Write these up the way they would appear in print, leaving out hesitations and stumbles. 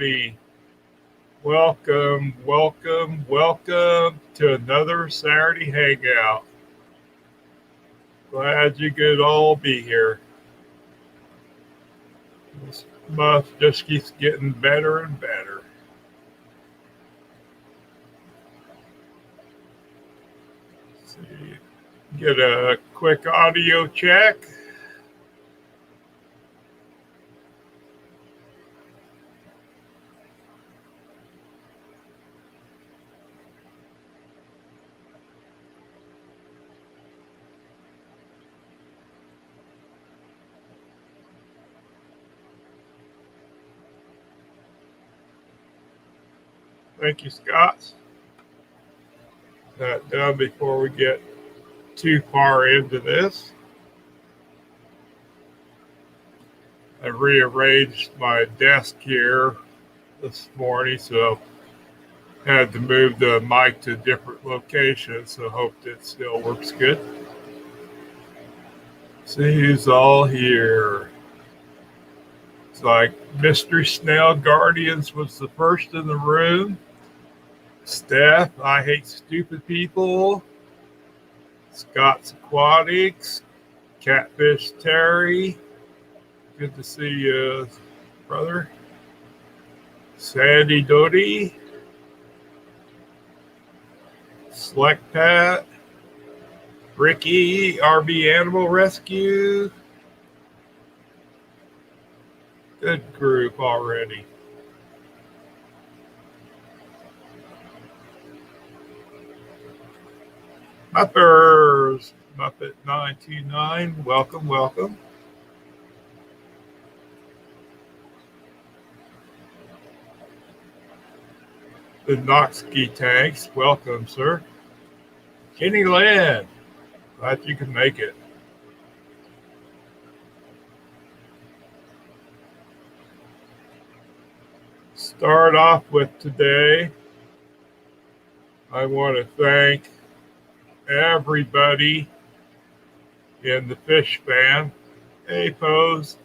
everybody. Welcome to another Saturday Hangout. Glad you could all be here. This month just keeps getting better and better. Let's see. Get a quick audio check. Thank you, Scott. That done before we get too far into this. I rearranged my desk here this morning, so I had to move the mic to a different location, so hope it still works good. See who's all here. It's like Mystery Snail Guardians was the first in the room. Steph, I Hate Stupid People. Scott's Aquatics. Catfish Terry. Good to see you, brother. Sandy Doty. Select Pat. Ricky, RB Animal Rescue. Good group already. Muppers, Muppet 929, welcome. The Noxkey Tanks, welcome, sir. Kenny Land, glad you can make it. Start off with today. I want to thank everybody in the fish fan. Hey, Pose,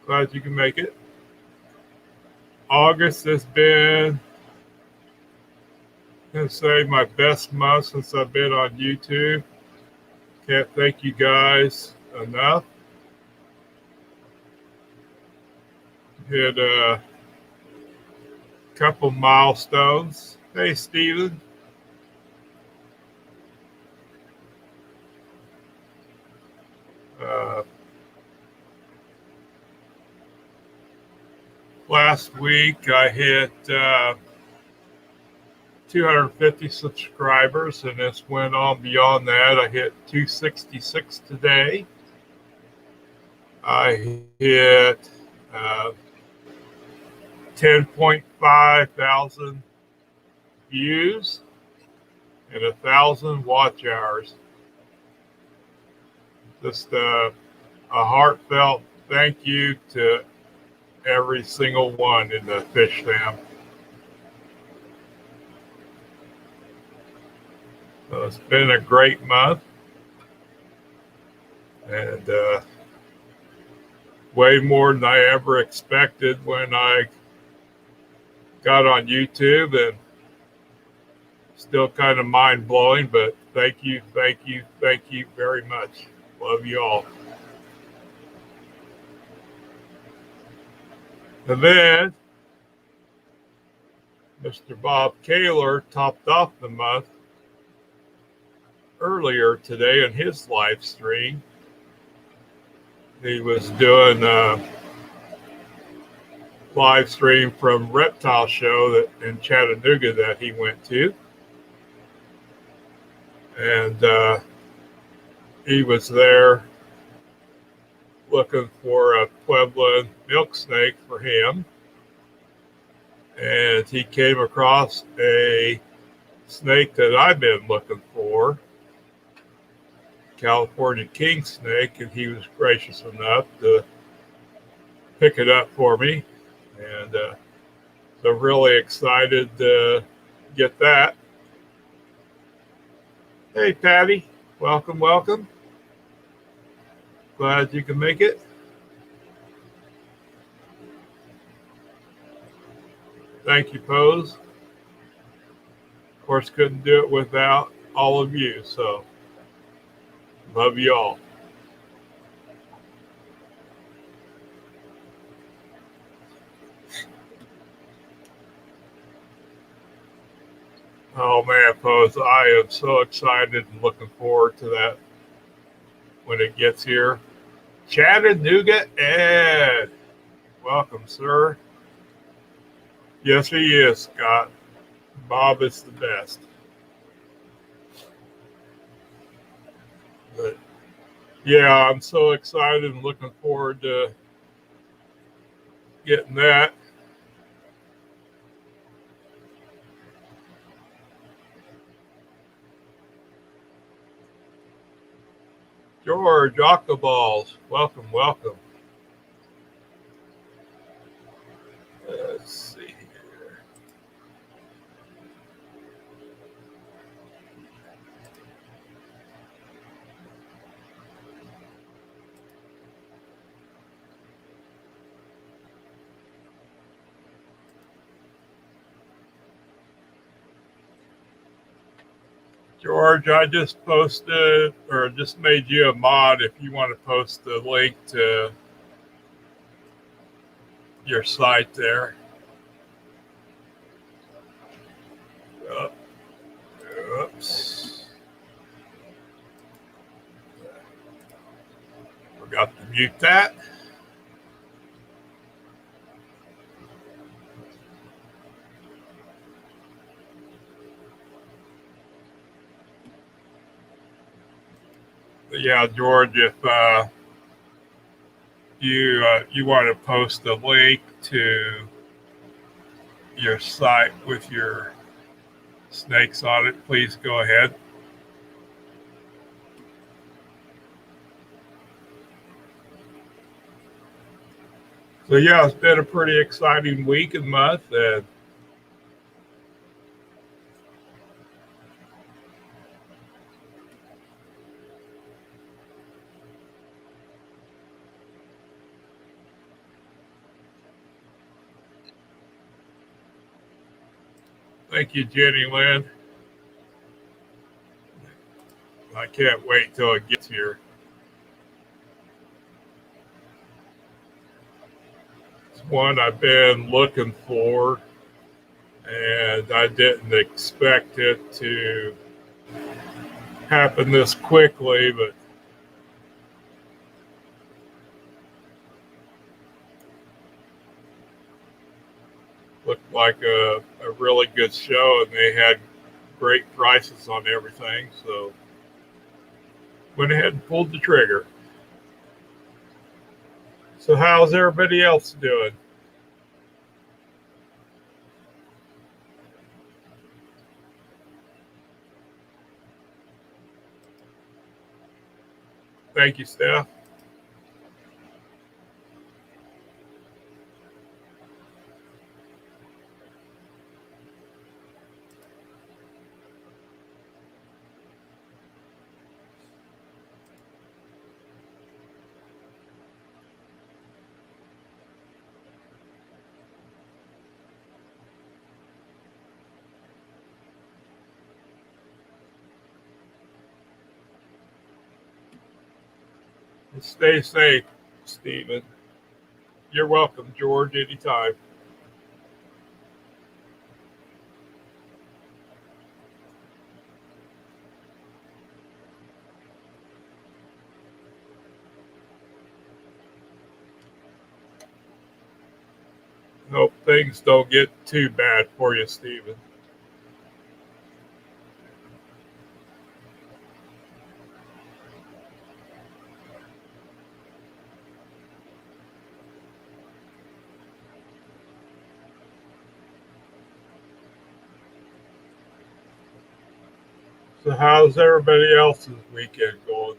glad you can make it. August has been, I'm going to say, my best month since I've been on YouTube. Can't thank you guys enough. Hit a couple milestones. Hey, Steven. Last week I hit 250 subscribers, and this went on beyond that. I hit 266 today. I hit 10.5 thousand views and 1,000 watch hours. Just a heartfelt thank you to every single one in the fish fam. So it's been a great month, and way more than I ever expected when I got on YouTube, and still kind of mind-blowing, but thank you very much. Love you all. And then Mr. Bob Kaler topped off the month earlier today in his live stream. He was doing a live stream from Reptile Show in Chattanooga that he went to. And he was there looking for a Puebloan milk snake for him. And he came across a snake that I've been looking for, California king snake, and he was gracious enough to pick it up for me. And so really excited to get that. Hey, Patty, welcome. Glad you can make it. Thank you, Pose. Of course, couldn't do it without all of you. So, love you all. Oh man, Pose, I am so excited and looking forward to that when it gets here. Chattanooga Ed. Welcome, sir. Yes, he is, Scott. Bob is the best. But yeah, I'm so excited and looking forward to getting that. George, Octoballs, welcome, welcome. Let's see here. George, I just posted or just made you a mod if you want to post the link to your site there. Oops. Forgot to mute that. But yeah, George, if you want to post the link to your site with your snakes on it, please go ahead. So yeah, it's been a pretty exciting week and month, and thank you, Jenny Lynn. I can't wait till it gets here. It's one I've been looking for, and I didn't expect it to happen this quickly, but looked like a really good show, and they had great prices on everything, so went ahead and pulled the trigger. So how's everybody else doing? Thank you, Steph. And stay safe, Stephen. You're welcome, George, anytime. Hope things don't get too bad for you, Stephen. So how's everybody else's weekend going?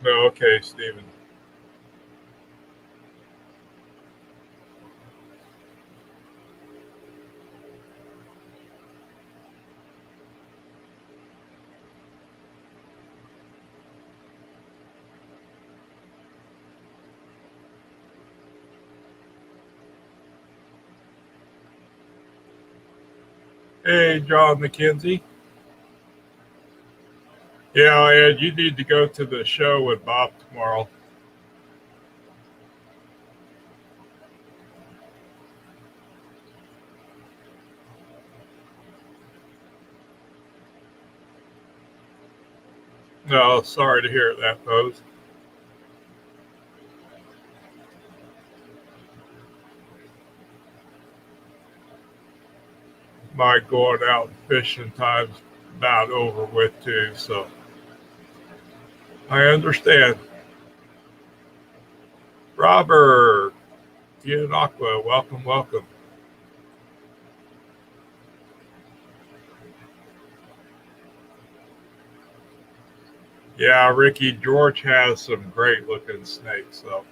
No, okay, Stephen. Hey, John McKenzie. Yeah, Ed, you need to go to the show with Bob tomorrow. No, sorry to hear that, Pose. My going out fishing time's about over with too, so I understand. Robert, Aqua, welcome, welcome. Yeah, Ricky George has some great looking snakes, so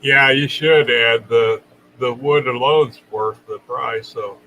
yeah, you should add the wood alone's worth the price. So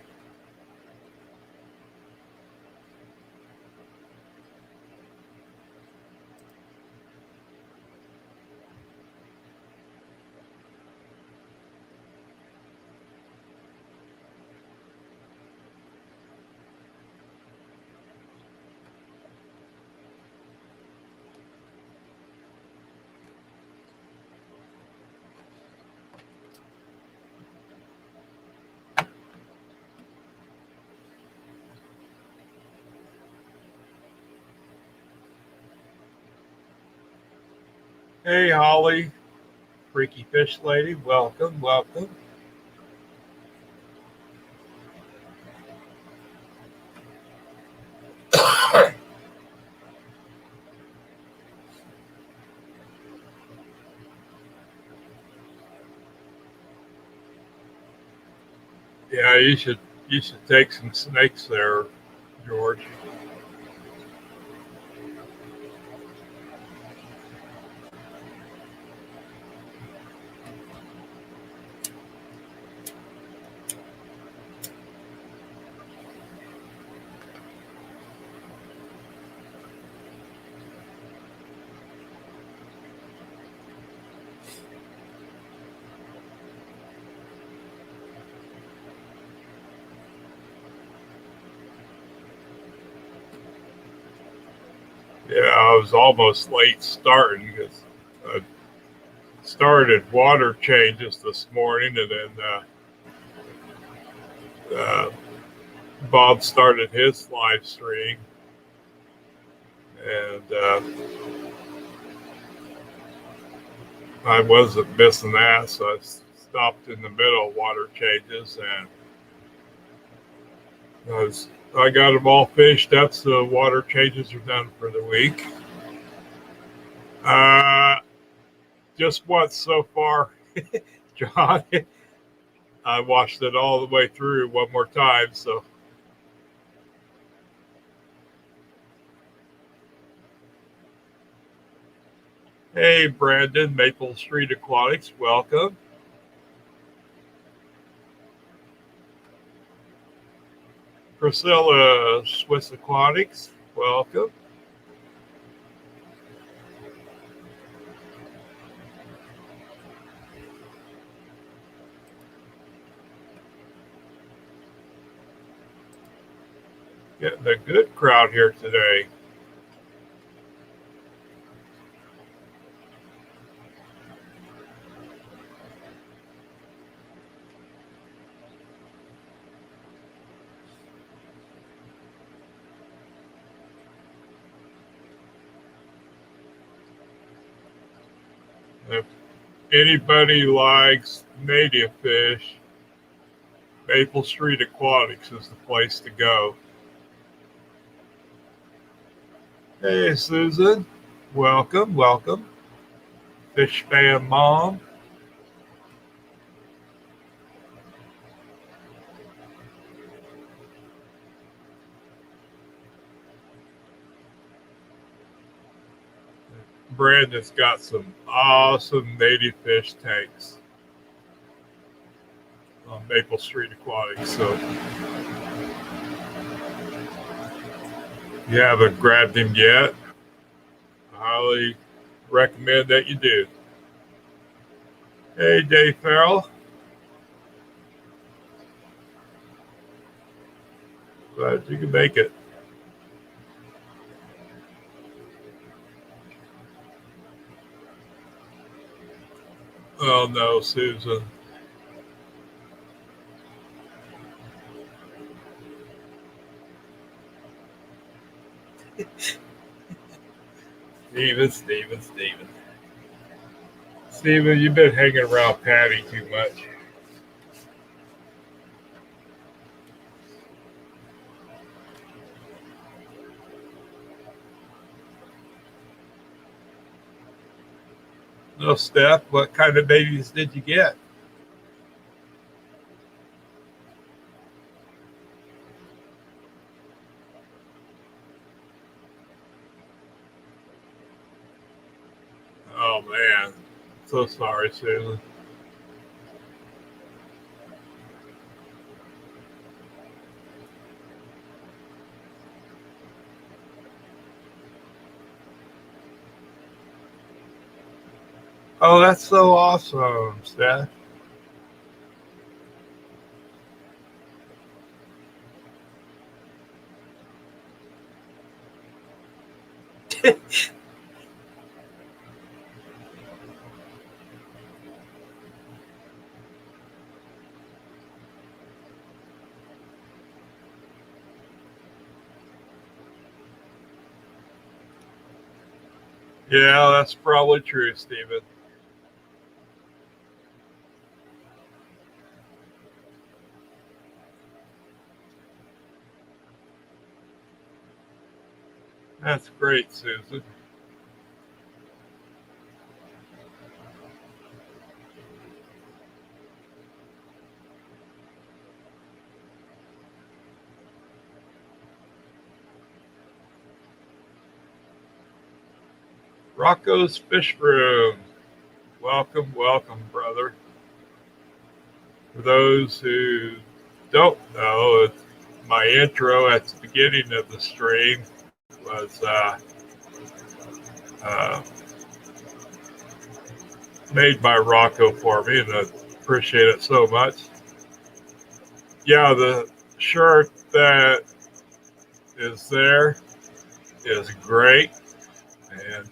hey, Holly, Freaky Fish Lady, welcome, welcome. Yeah, you should take some snakes there, George. Yeah, I was almost late starting because I started water changes this morning, and then uh, Bob started his live stream, and I wasn't missing that, so I stopped in the middle of water changes, and I got them all finished up, so water changes are done for the week. Uh, just once so far, John. I watched it all the way through one more time, so. Hey, Brandon, Maple Street Aquatics, welcome. Priscilla, Swiss Aquatics, welcome. Getting a good crowd here today. If anybody likes native fish, Maple Street Aquatics is the place to go. Hey, Susan, welcome, welcome. Fish fan mom. Brandon's got some awesome native fish tanks on Maple Street Aquatics. So if you haven't grabbed him yet, I highly recommend that you do. Hey, Dave Farrell. Glad you can make it. Oh no, Susan. Steven. Steven, you've been hanging around Patty too much. No, Steph, what kind of babies did you get? Oh man, so sorry, Susan. Oh, that's so awesome, Steph. Yeah, that's probably true, Steven. That's great, Susan. Rocco's Fish Room. Welcome, brother. For those who don't know, my intro at the beginning of the stream was uh, made by Rocco for me, and I appreciate it so much. Yeah, the shirt that is there is great, and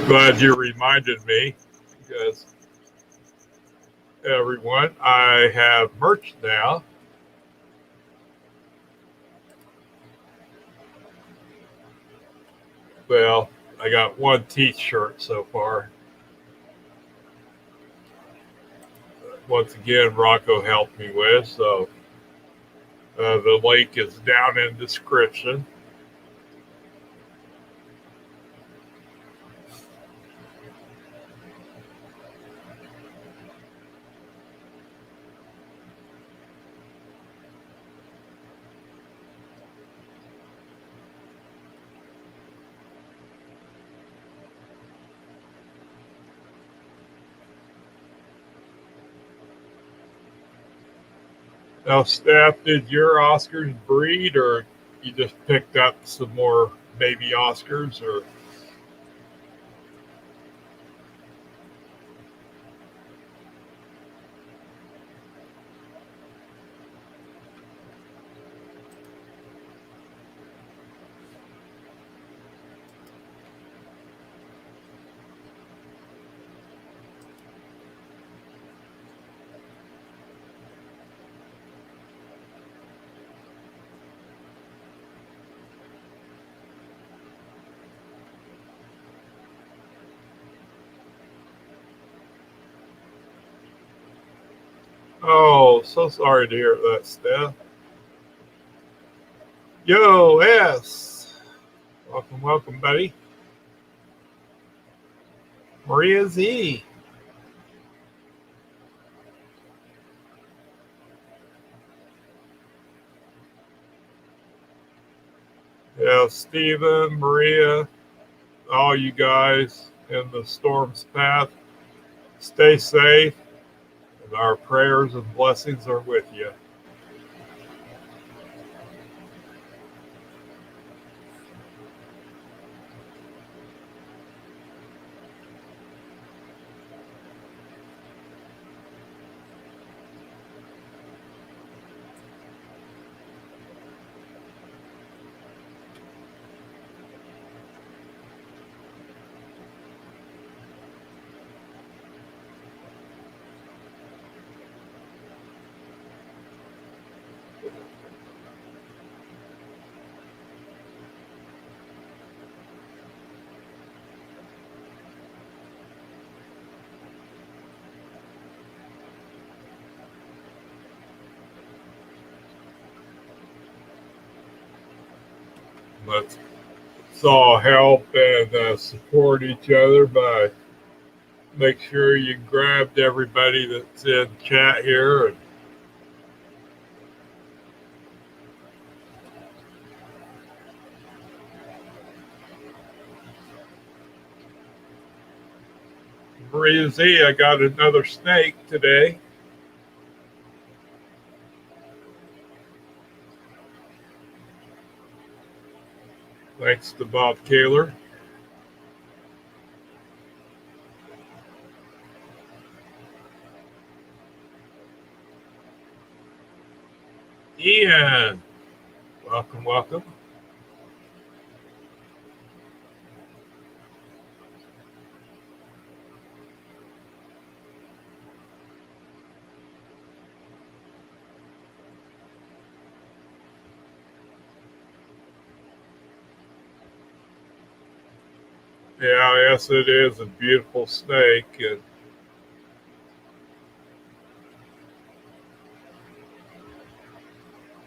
glad you reminded me because everyone, I have merch now. Well, I got one t-shirt so far. Once again, Rocco helped me with, so the link is down in the description. Now, Steph, did your Oscars breed, or you just picked up some more baby Oscars, or? Oh, so sorry to hear that, Steph. Yo, S. Welcome, buddy. Maria Z. Yeah, Stephen, Maria, all you guys in the storm's path. Stay safe, and our prayers and blessings are with you. Let's all help and support each other by make sure you grabbed everybody that's in chat here. And Maria Z, I got another snake today. Thanks to Bob Kaler. Ian, welcome, welcome. Yeah, yes, it is a beautiful snake. And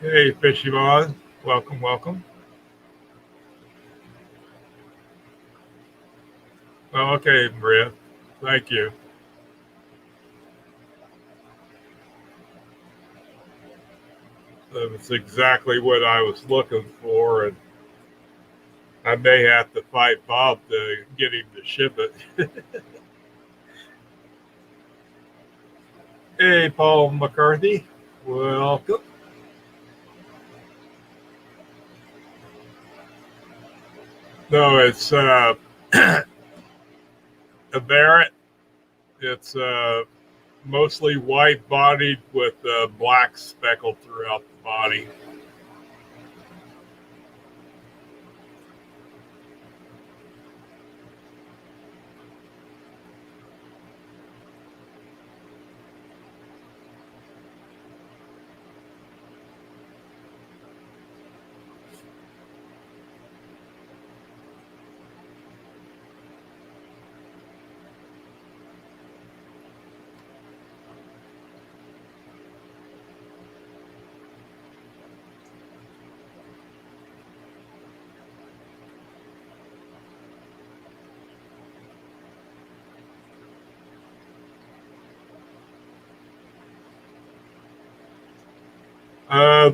hey, Fishy Mon, welcome, welcome. Oh, okay, Maria, thank you. That's exactly what I was looking for, and I may have to fight Bob to get him to ship it. Hey, Paul McCarthy, welcome. No, it's a Barrett. It's mostly white bodied with black speckled throughout the body.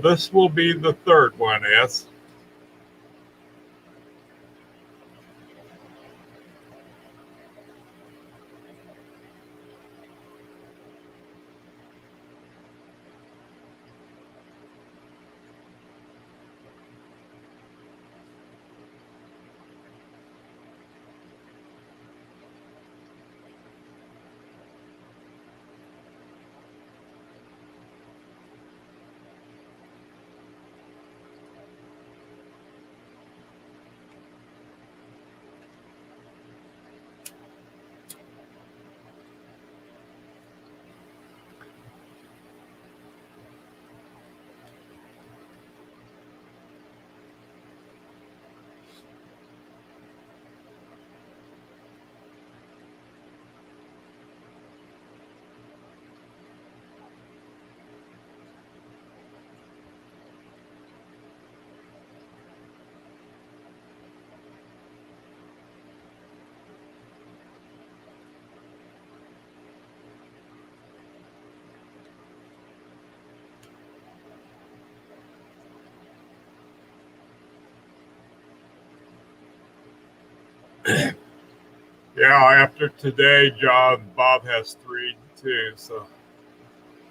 This will be the third one, yes. Yeah, after today, John Bob has three too, so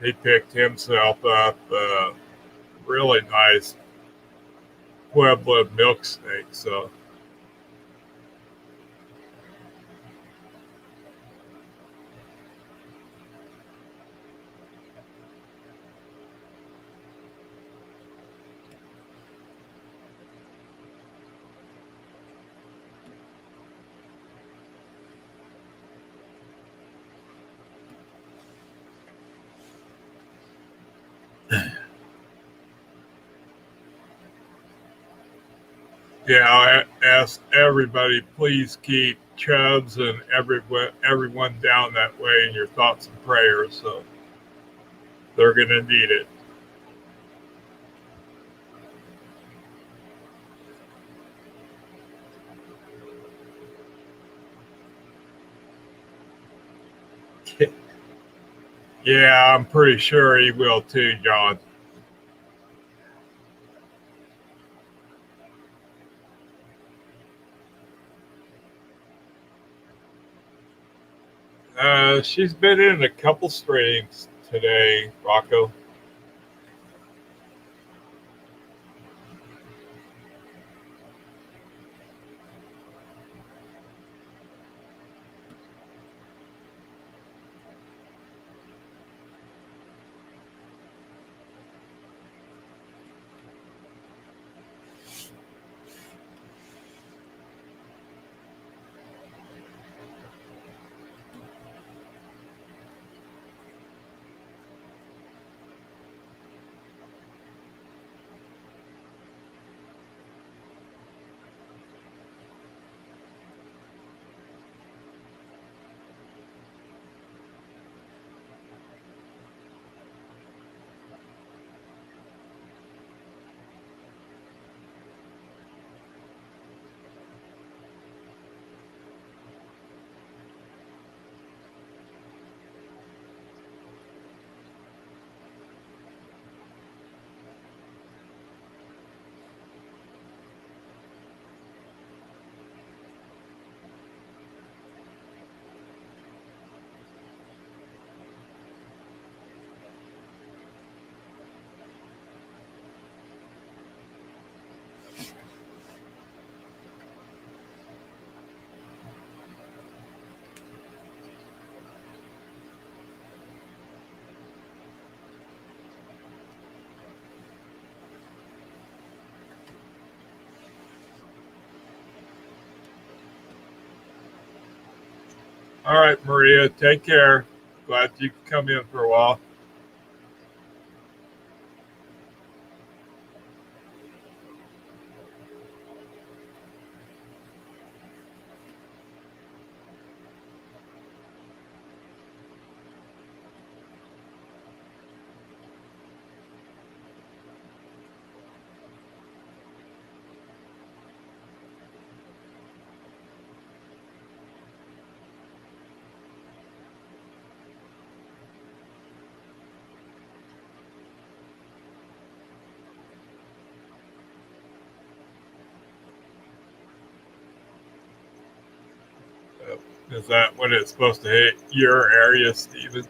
he picked himself up a really nice Pueblo milk steak. So yeah, I ask everybody, please keep Chubbs and everyone down that way in your thoughts and prayers. So they're gonna need it. Yeah, I'm pretty sure he will too, John. She's been in a couple streams today, Rocco. All right, Maria, take care. Glad you could come in for a while. Is that when it's supposed to hit your area, Stephen?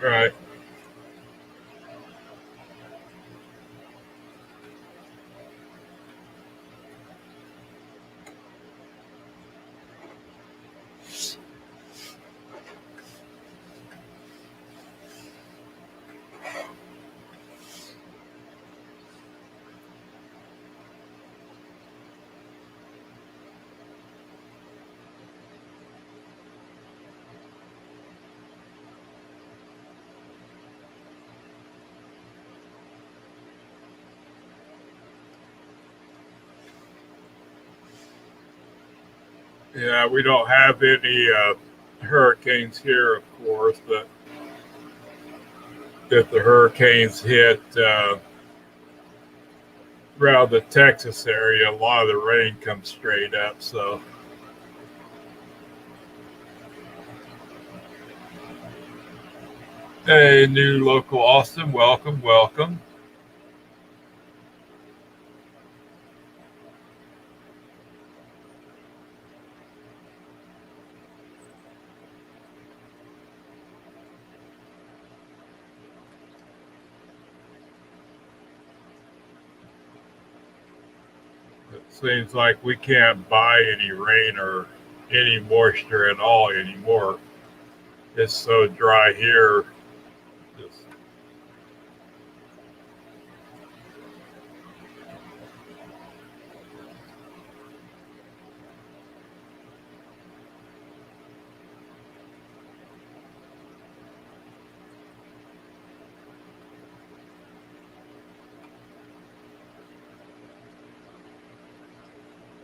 Right. Yeah, we don't have any hurricanes here, of course, but if the hurricanes hit around the Texas area, a lot of the rain comes straight up. So, hey, new local Austin, welcome, welcome. It seems like we can't buy any rain or any moisture at all anymore. It's so dry here. Just,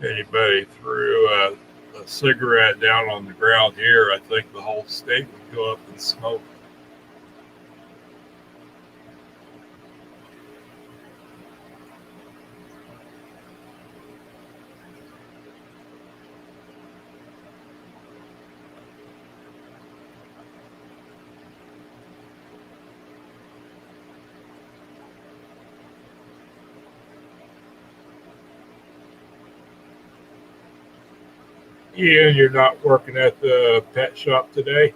anybody threw a cigarette down on the ground here, I think the whole state would go up in smoke. Ian, you're not working at the pet shop today?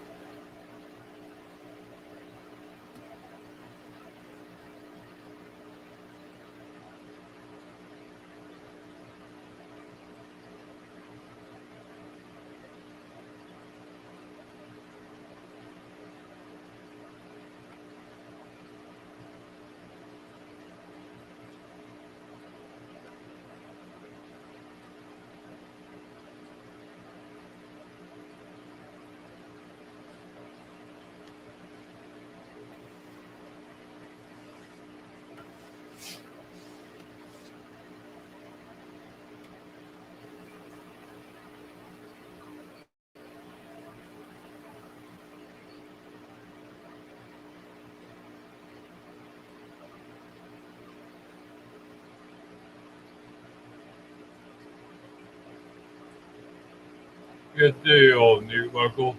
Good deal, new local.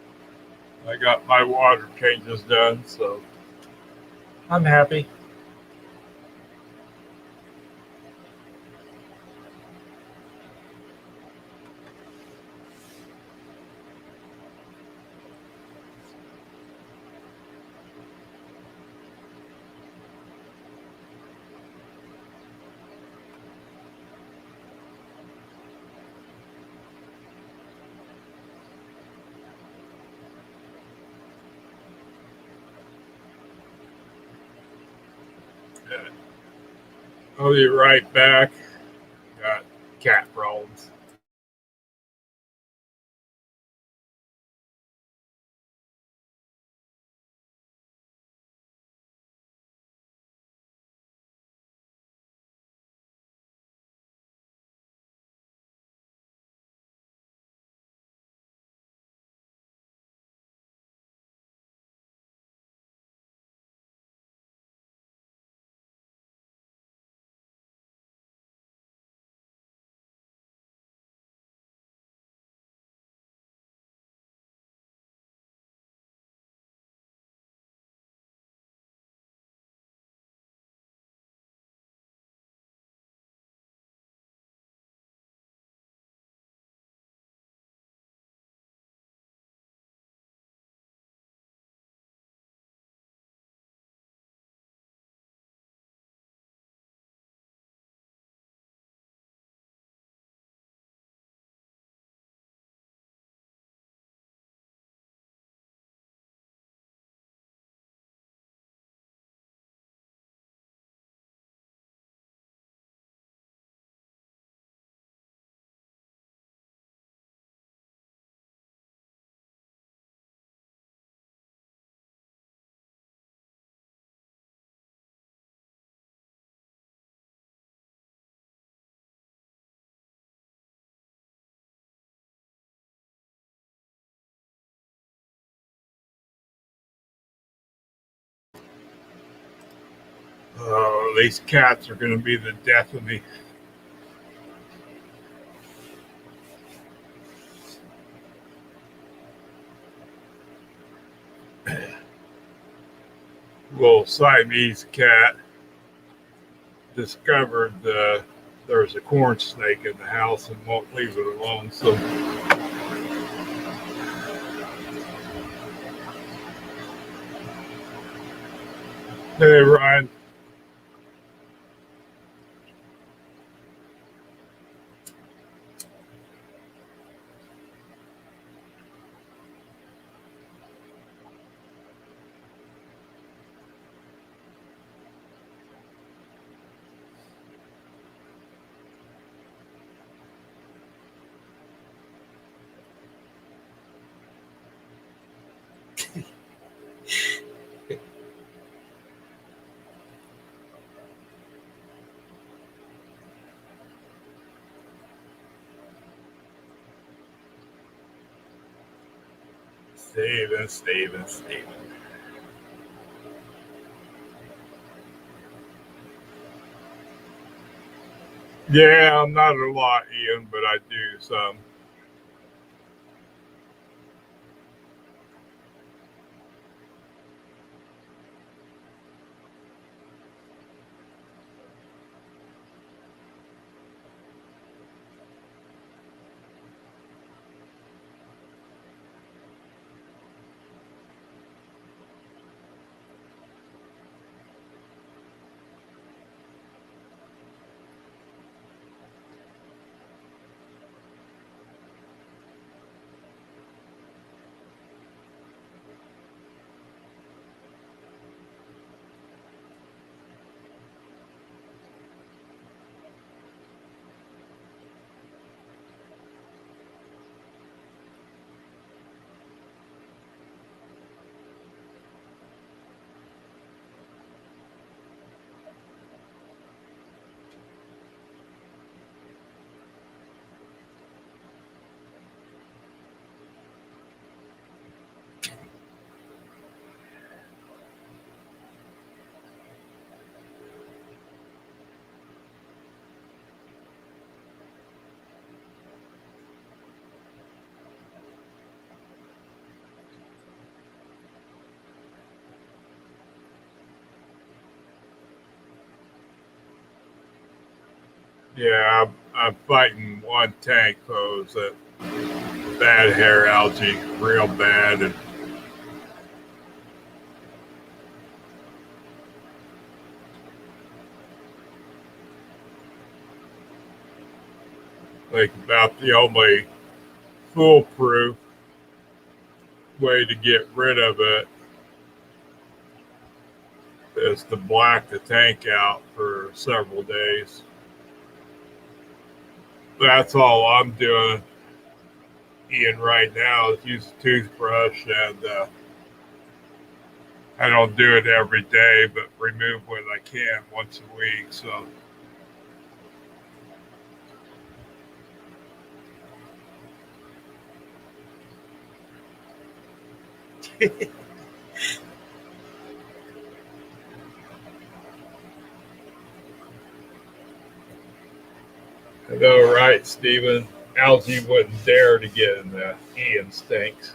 I got my water changes done, so I'm happy. I'll be right back. Got cat problems. Oh, these cats are going to be the death of me. Little Siamese cat discovered there's a corn snake in the house and won't leave it alone. So, hey, Ryan. Steven. Yeah, not a lot, Ian, but I do some. Yeah, I'm fighting one tank pose that bad hair algae, real bad, and like about the only foolproof way to get rid of it is to black the tank out for several days. That's all I'm doing, Ian, right now is use a toothbrush, and I don't do it every day, but remove what I can once a week. So, I know, right, Stephen? Algae wouldn't dare to get in the Ian stinks.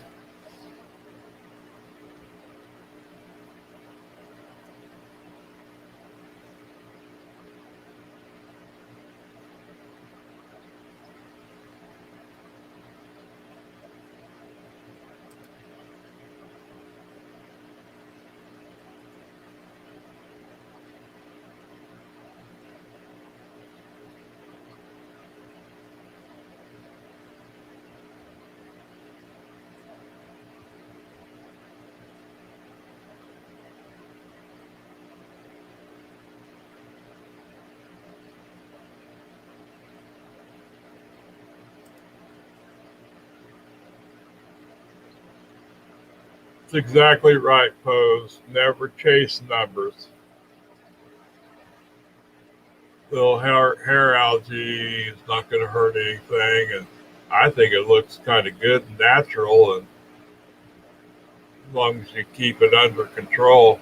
It's exactly right, Pose. Never chase numbers. Little hair algae is not going to hurt anything, and I think it looks kind of good and natural, and as long as you keep it under control.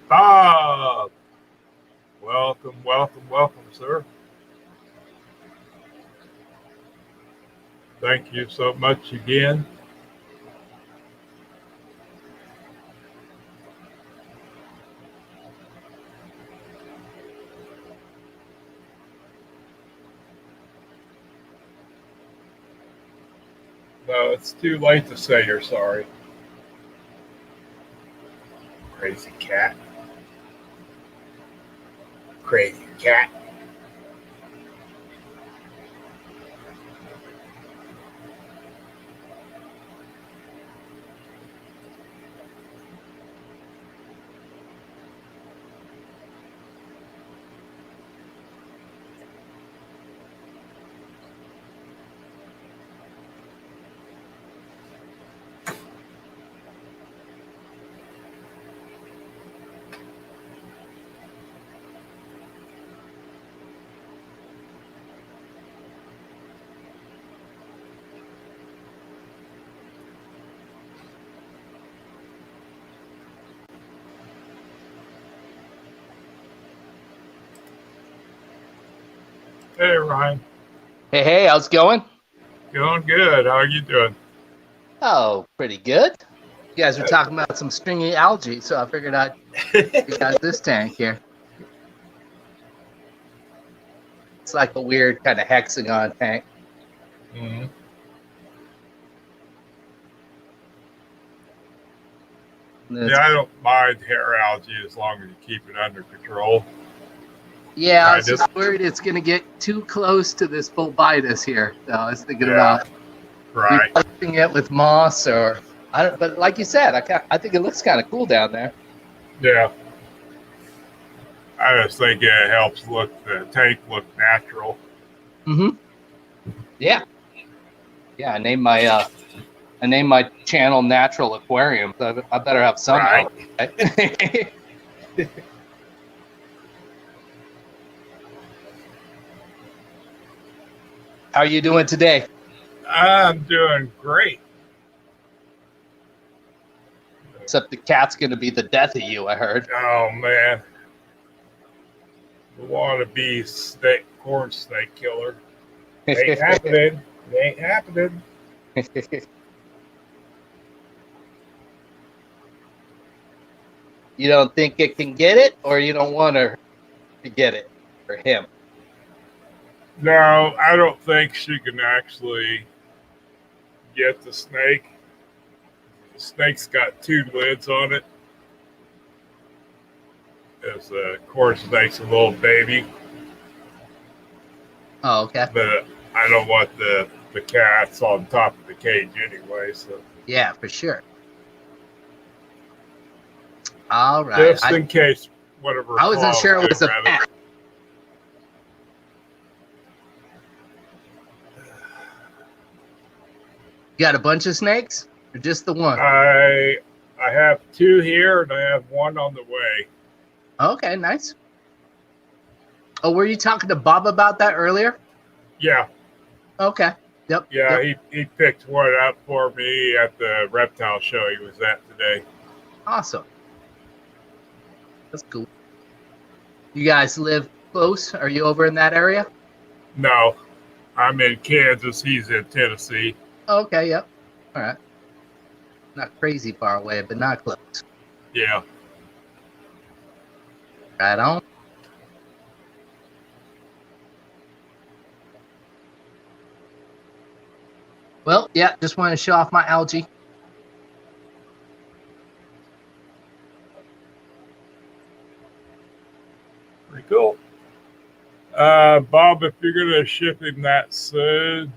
Bob. Welcome, welcome, welcome, sir. Thank you so much again. No, it's too late to say you're sorry. Crazy cat. Crazy cat. Hey, Ryan. Hey, how's it going? Going good. How are you doing? Oh, pretty good. You guys were talking about some stringy algae, so I figured I'd you guys this tank here. It's like a weird kind of hexagon tank. Mm-hmm. Yeah, I don't mind hair algae as long as you keep it under control. Yeah, I was just worried it's going to get too close to this Fulbitis here. So I was thinking about replacing it with moss or I don't. But like you said, I think it looks kind of cool down there. Yeah, I just think it helps the tank look natural. Mm-hmm. Yeah. Yeah, I named my channel Natural Aquarium. So I better have some. Right? How are you doing today? I'm doing great. Except the cat's going to be the death of you, I heard. Oh, man. The wannabe corn snake killer. Ain't happening. It ain't happening. You don't think it can get it, or you don't want her to get it, or him? No, I don't think she can actually get the snake. The snake's got 2 lids on it. As a corn snake's a little baby. Oh, okay. But I don't want the cats on top of the cage anyway. So yeah, for sure. All right. Just in case one of her I wasn't sure it was a pet. You got a bunch of snakes, or just the one? I have 2 here, and I have 1 on the way. Okay, nice. Oh, were you talking to Bob about that earlier? Yeah. Okay. Yep. Yeah, yep. He picked one up for me at the reptile show he was at today. Awesome. That's cool. You guys live close? Are you over in that area? No, I'm in Kansas. He's in Tennessee. Okay, yep. All right. Not crazy far away, but not close. Yeah. Right on. Well, yeah, just want to show off my algae. Pretty cool. Bob, if you're going to ship him that soon,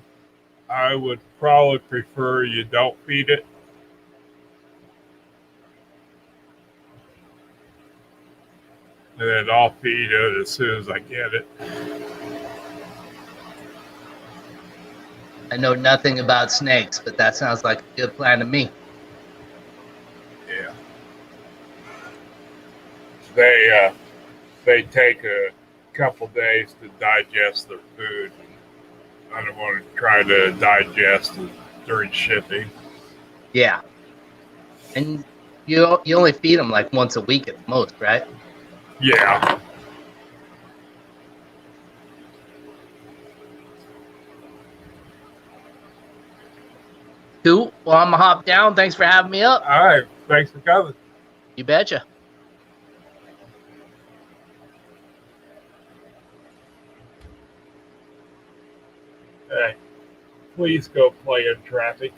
I would probably prefer you don't feed it. And then I'll feed it as soon as I get it. I know nothing about snakes, but that sounds like a good plan to me. Yeah. They take a couple days to digest their food. I don't want to try to digest it during shipping. Yeah. And You only feed them like once a week at the most, right? Yeah. Cool. Well, I'm gonna hop down. Thanks for having me up. All right. Thanks for coming. You betcha. Hey, please go play in traffic.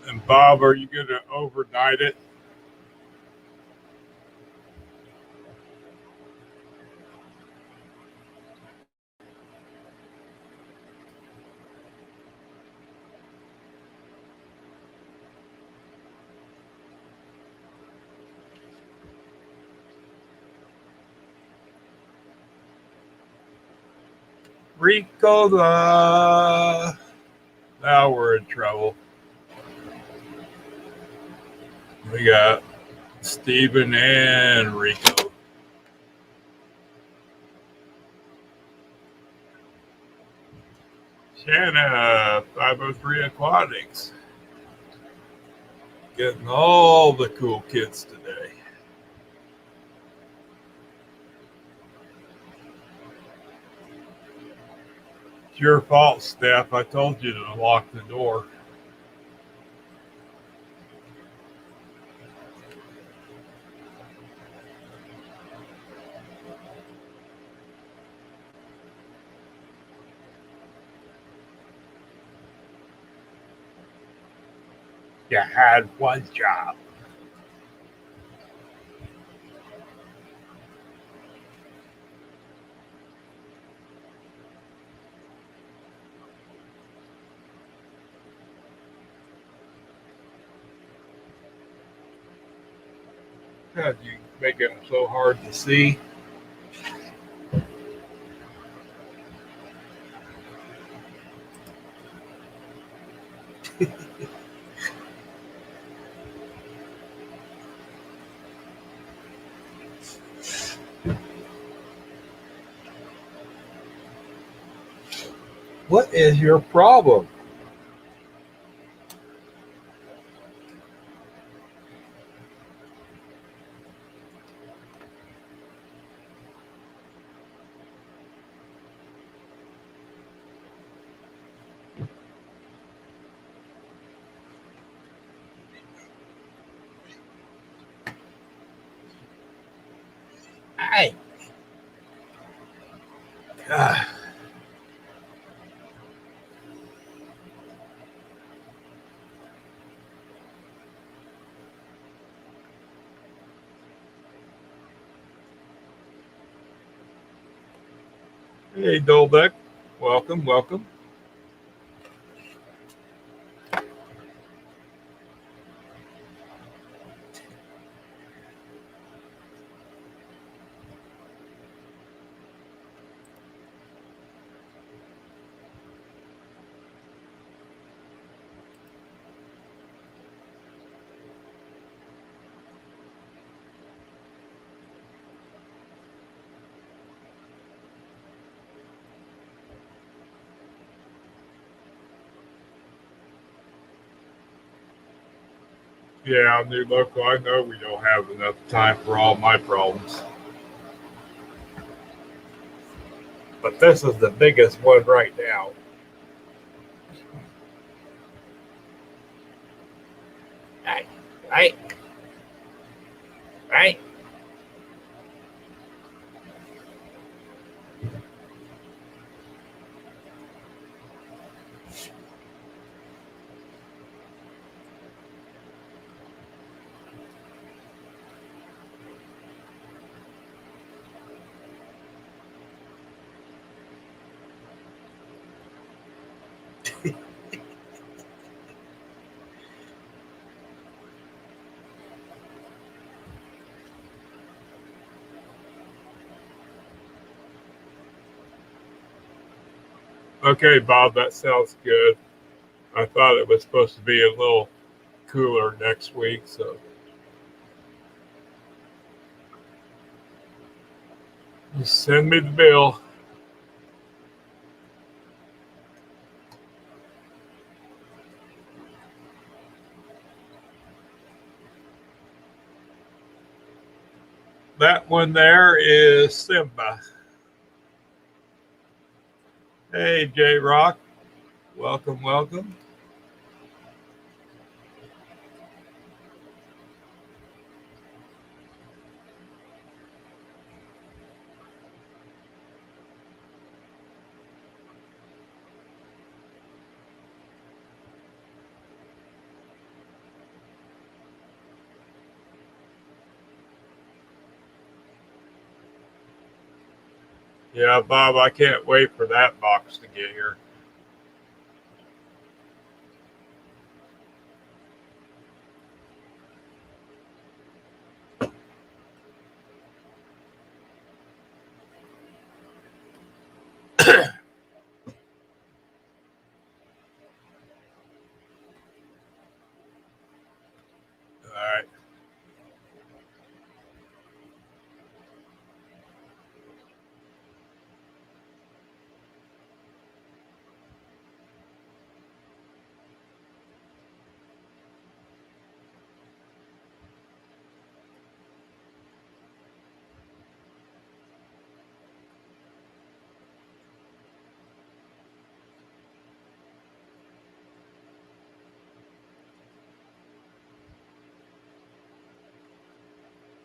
And Bob, are you going to overnight it? Rico, now we're in trouble. We got Stephen and Rico. Shanna, 503 Aquatics. Getting all the cool kids today. It's your fault, Steph. I told you to lock the door. You had one job. God, you make it so hard to see. What is your problem? Hey. God. Hey, Dolbeck. Welcome, welcome. Yeah, new local. I know we don't have enough time for all my problems. But this is the biggest one right now. Right, right, right. Okay, Bob, that sounds good. I thought it was supposed to be a little cooler next week, so just send me the bill. That one there is Simba. Hey, J Rock. Welcome, welcome. Yeah, Bob, I can't wait for that box to get here. All right.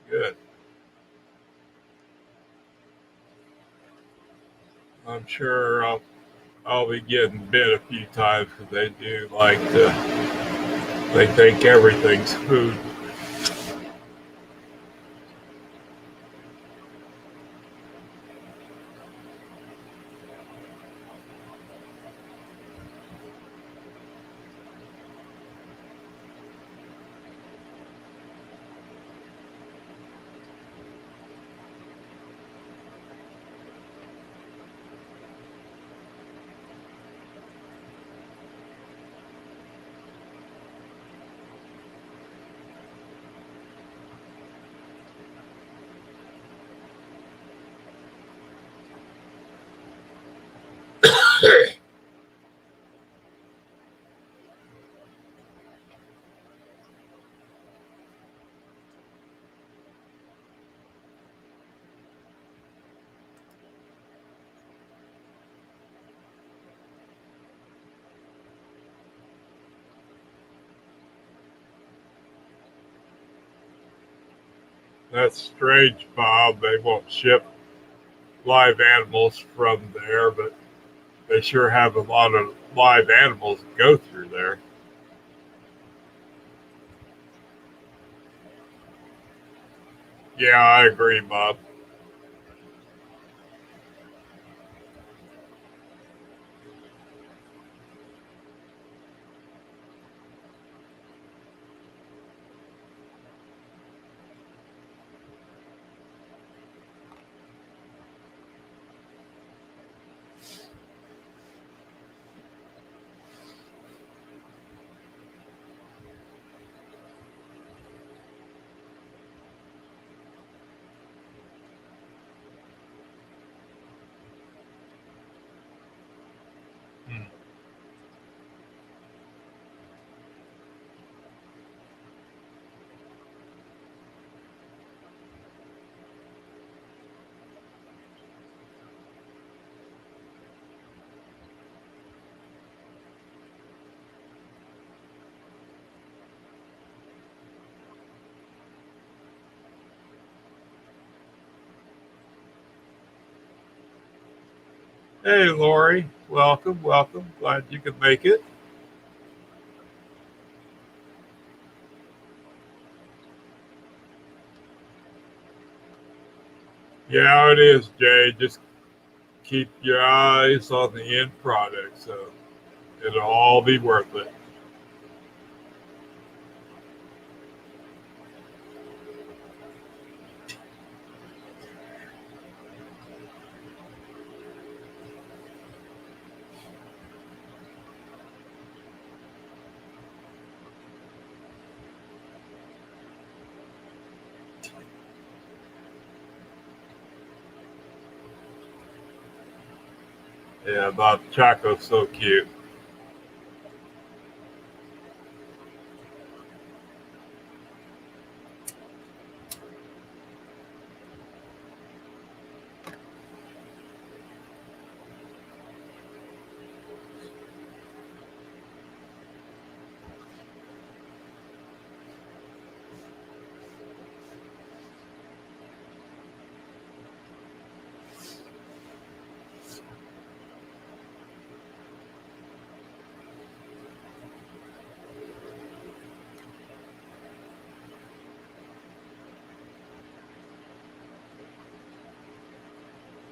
Good. I'm sure I'll be getting bit a few times because they do like they think everything's food. That's strange, Bob. They won't ship live animals from there, but they sure have a lot of live animals that go through there. Yeah, I agree, Bob. Hmm. Hey, Lori. Welcome, welcome. Glad you could make it. Yeah, it is, Jay. Just keep your eyes on the end product, so it'll all be worth it. Yeah, the Chaco's so cute.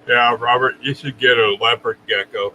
Yeah, Robert, you should get a leopard gecko.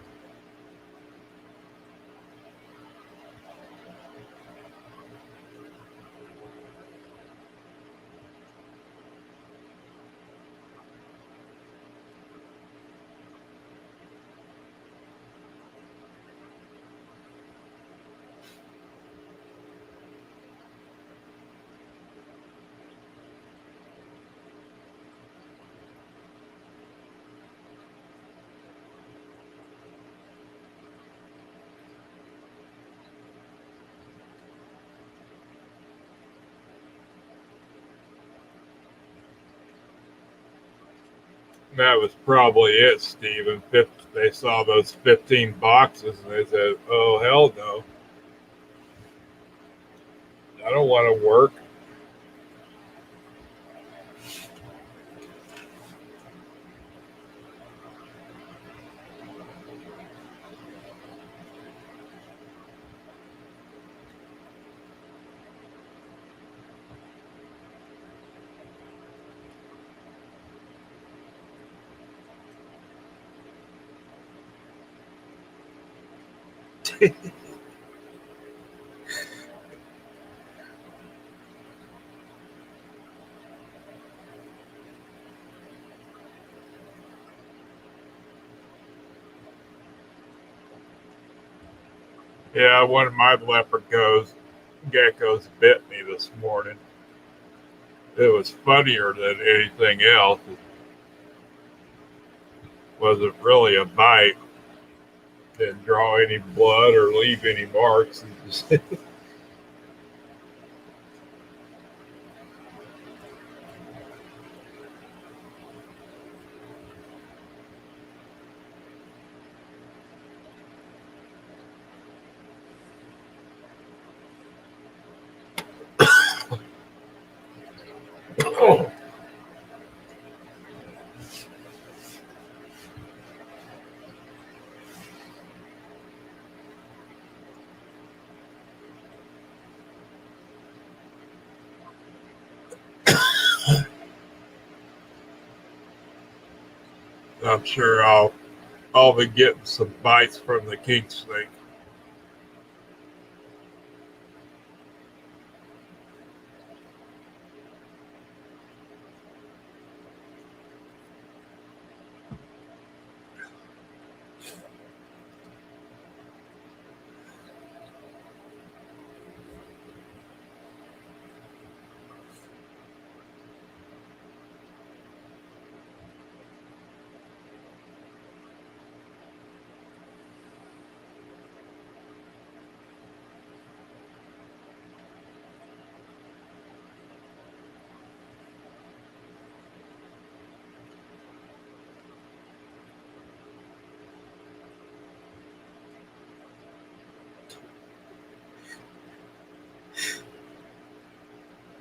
That was probably it, Stephen. They saw those 15 boxes and they said, oh, hell no. I don't want to work. Yeah, one of my leopard geckos bit me this morning. It was funnier than anything else. It wasn't really a bite. Didn't draw any blood or leave any marks. Oh, I'm sure I'll be getting some bites from the king snake.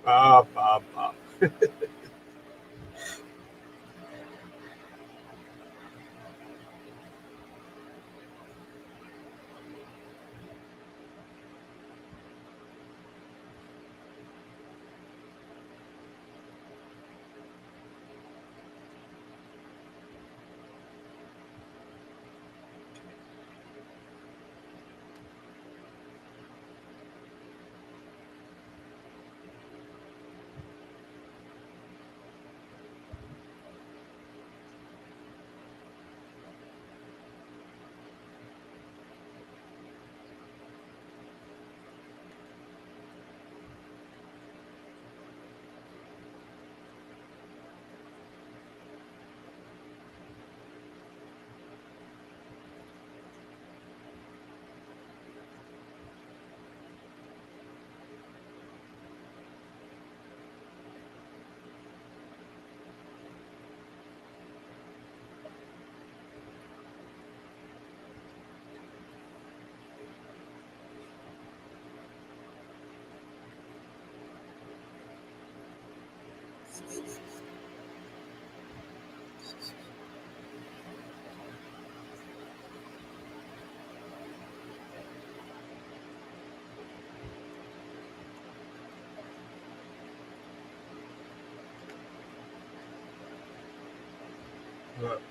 Bob, Bob, Bob.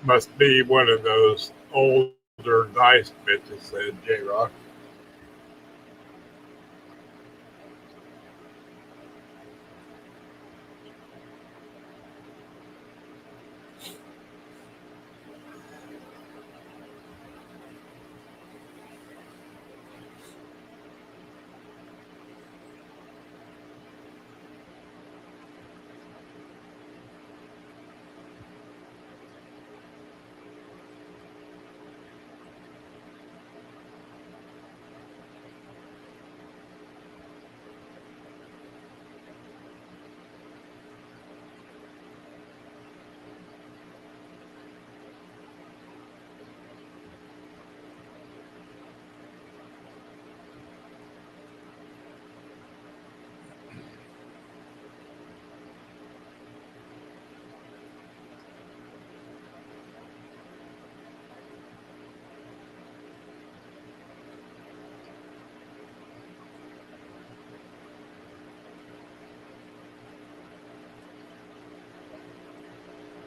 Must be one of those older nice bitches, said J Rock.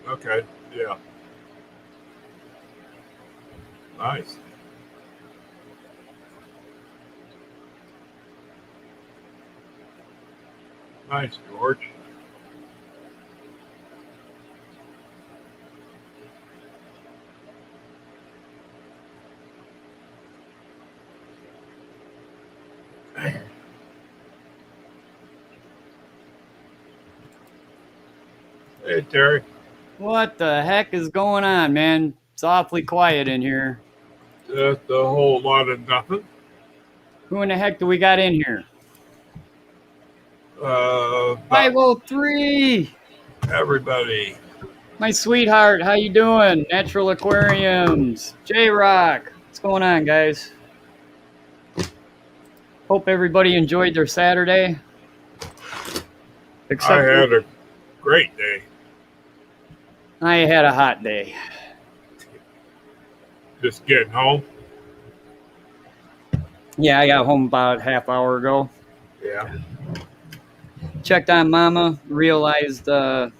Okay, yeah. Nice. Nice, George. Hey, Terry. What the heck is going on, man? It's awfully quiet in here. Just a whole lot of nothing. Who in the heck do we got in here? 503. Everybody. My sweetheart, how you doing? Natural Aquariums. J-Rock. What's going on, guys? Hope everybody enjoyed their Saturday. I had a great day. I had a hot day. Just getting home. Yeah, I got home about half hour ago. Yeah. Checked on Mama, realized that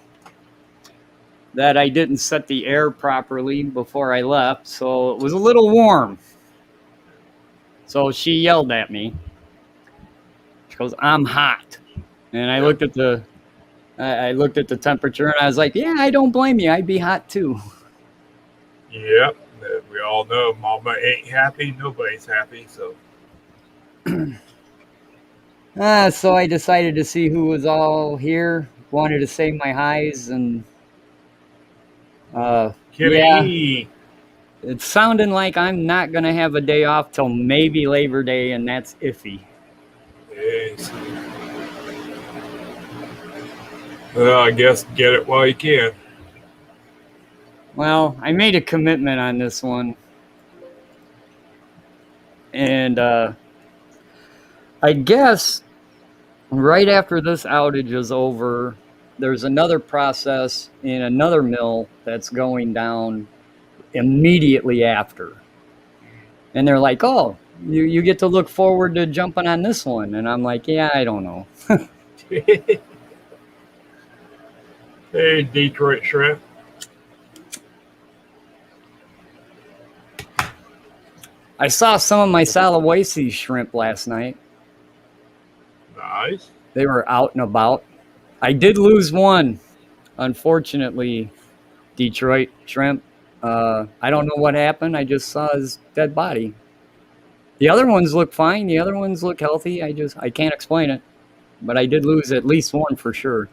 I didn't set the air properly before I left, so it was a little warm. So she yelled at me. She goes, "I'm hot," and I looked at the temperature, and I was like, "Yeah, I don't blame you. I'd be hot too." Yep. We all know Mama ain't happy. Nobody's happy. So. So I decided to see who was all here. Wanted to say my highs, and Kitty. it's sounding like I'm not gonna have a day off till maybe Labor Day, and that's iffy. Yes. Well, I guess get it while you can. Well, I made a commitment on this one, and I guess right after this outage is over, there's another process in another mill that's going down immediately after. And they're like, "Oh, you get to look forward to jumping on this one." And I'm like, "Yeah, I don't know." Hey, Detroit Shrimp. I saw some of my Sulawesi shrimp last night. Nice. They were out and about. I did lose one, unfortunately, Detroit shrimp. I don't know what happened. I just saw his dead body. The other ones look fine. The other ones look healthy. I can't explain it. But I did lose at least one for sure.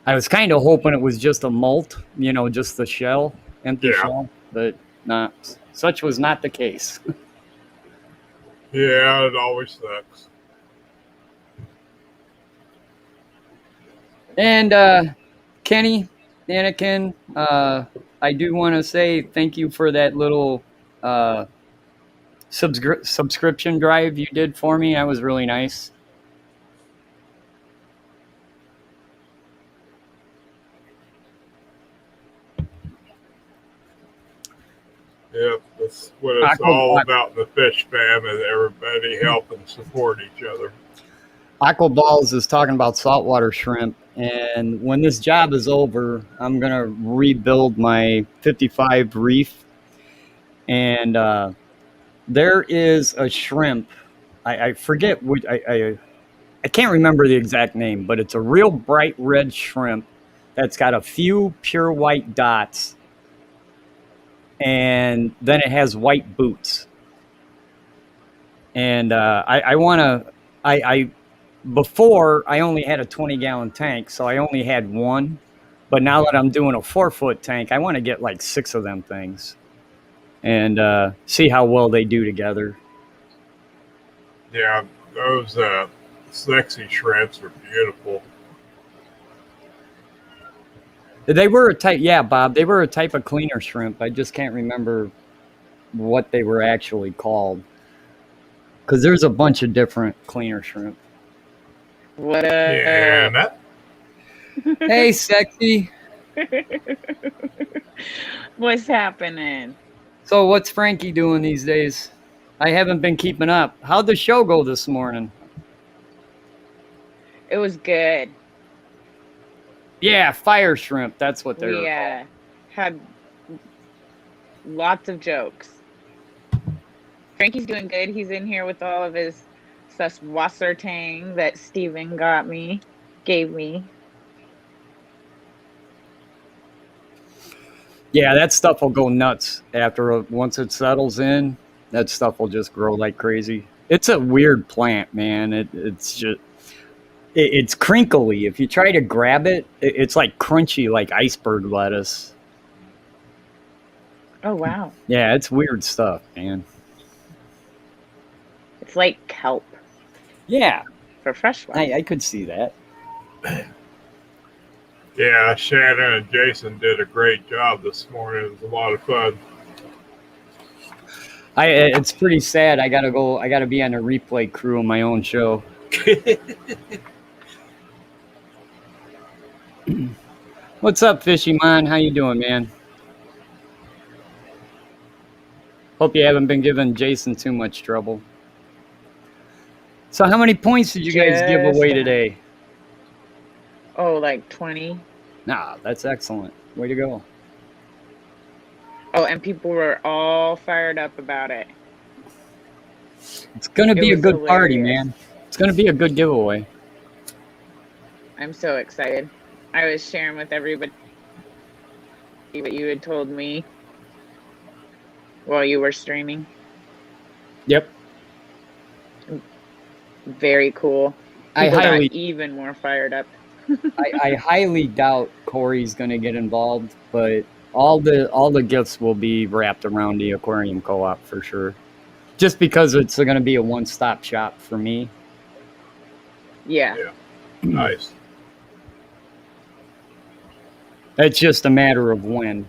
I was kind of hoping it was just a molt, just the shell, empty shell. But not. Such was not the case. Yeah, it always sucks. And Kenny, Anakin, I do want to say thank you for that little subscription drive you did for me. That was really nice. That's what it's all about in the fish fam, is everybody help and support each other. Aqua Balls is talking about saltwater shrimp, and when this job is over, I'm gonna rebuild my 55 reef, and there is a shrimp. I forget what I can't remember the exact name, but it's a real bright red shrimp that's got a few pure white dots, and then it has white boots. And I want to. Before, I only had a 20-gallon tank, so I only had one. But now that I'm doing a 4-foot tank, I want to get like 6 of them things and see how well they do together. Yeah, those sexy shrimps are beautiful. They were a type, yeah, Bob. They were a type of cleaner shrimp. I just can't remember what they were actually called, because there's a bunch of different cleaner shrimp. What Yeah, Hey, sexy. What's happening? So what's Frankie doing these days? I haven't been keeping up. How'd the show go this morning? It was good. Yeah, fire shrimp. That's what they were called. Had lots of jokes. Frankie's doing good. He's in here with all of his Wassertang that Steven gave me. Yeah, that stuff will go nuts once it settles in. That stuff will just grow like crazy. It's a weird plant, man. It's crinkly. If you try to grab it, it's like crunchy, like iceberg lettuce. Oh, wow. Yeah, it's weird stuff, man. It's like kelp. Yeah. For fresh ones. I could see that. Yeah, Shannon and Jason did a great job this morning. It was a lot of fun. It's pretty sad. I gotta be on a replay crew on my own show. What's up, Fishy Man? How you doing, man? Hope you haven't been giving Jason too much trouble. So how many points did you guys give away today? Oh, like 20. Nah, that's excellent. Way to go. Oh, and people were all fired up about it. It's going to be a good party, hilarious. man. It's going to be a good giveaway. I'm so excited. I was sharing with everybody what you had told me while you were streaming. Yep. Very cool. People got even more fired up. I highly doubt Corey's going to get involved, but all the gifts will be wrapped around the aquarium co-op for sure. Just because it's going to be a one-stop shop for me. Yeah. Nice. It's just a matter of when.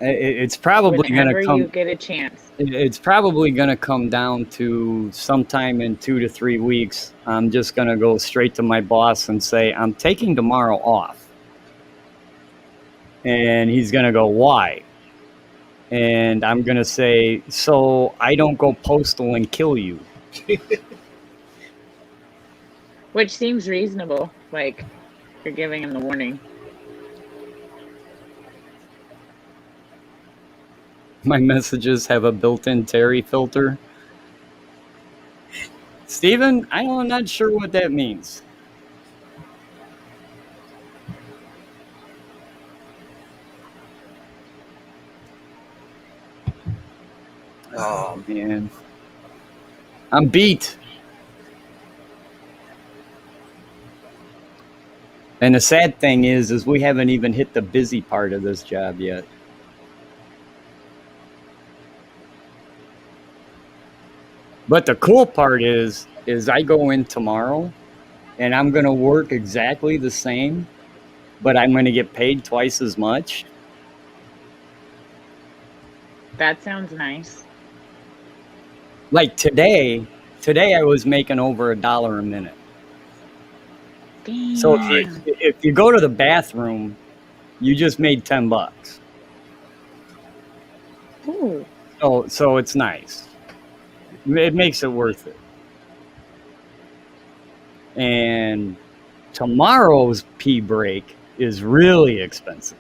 It's probably going to come. Whenever you get a chance. It's probably going to come down to sometime in 2 to 3 weeks. I'm just going to go straight to my boss and say, I'm taking tomorrow off. And he's going to go, why? And I'm going to say, so I don't go postal and kill you. Which seems reasonable. Like, you're giving him the warning. My messages have a built-in Terry filter. Steven, I'm not sure what that means. Oh, man. I'm beat. And the sad thing is we haven't even hit the busy part of this job yet. But the cool part is I go in tomorrow and I'm going to work exactly the same, but I'm going to get paid twice as much. That sounds nice. Like today I was making over $1 a minute. Damn. So if you go to the bathroom, you just made $10. Ooh. So it's nice. It makes it worth it. And tomorrow's pee break is really expensive.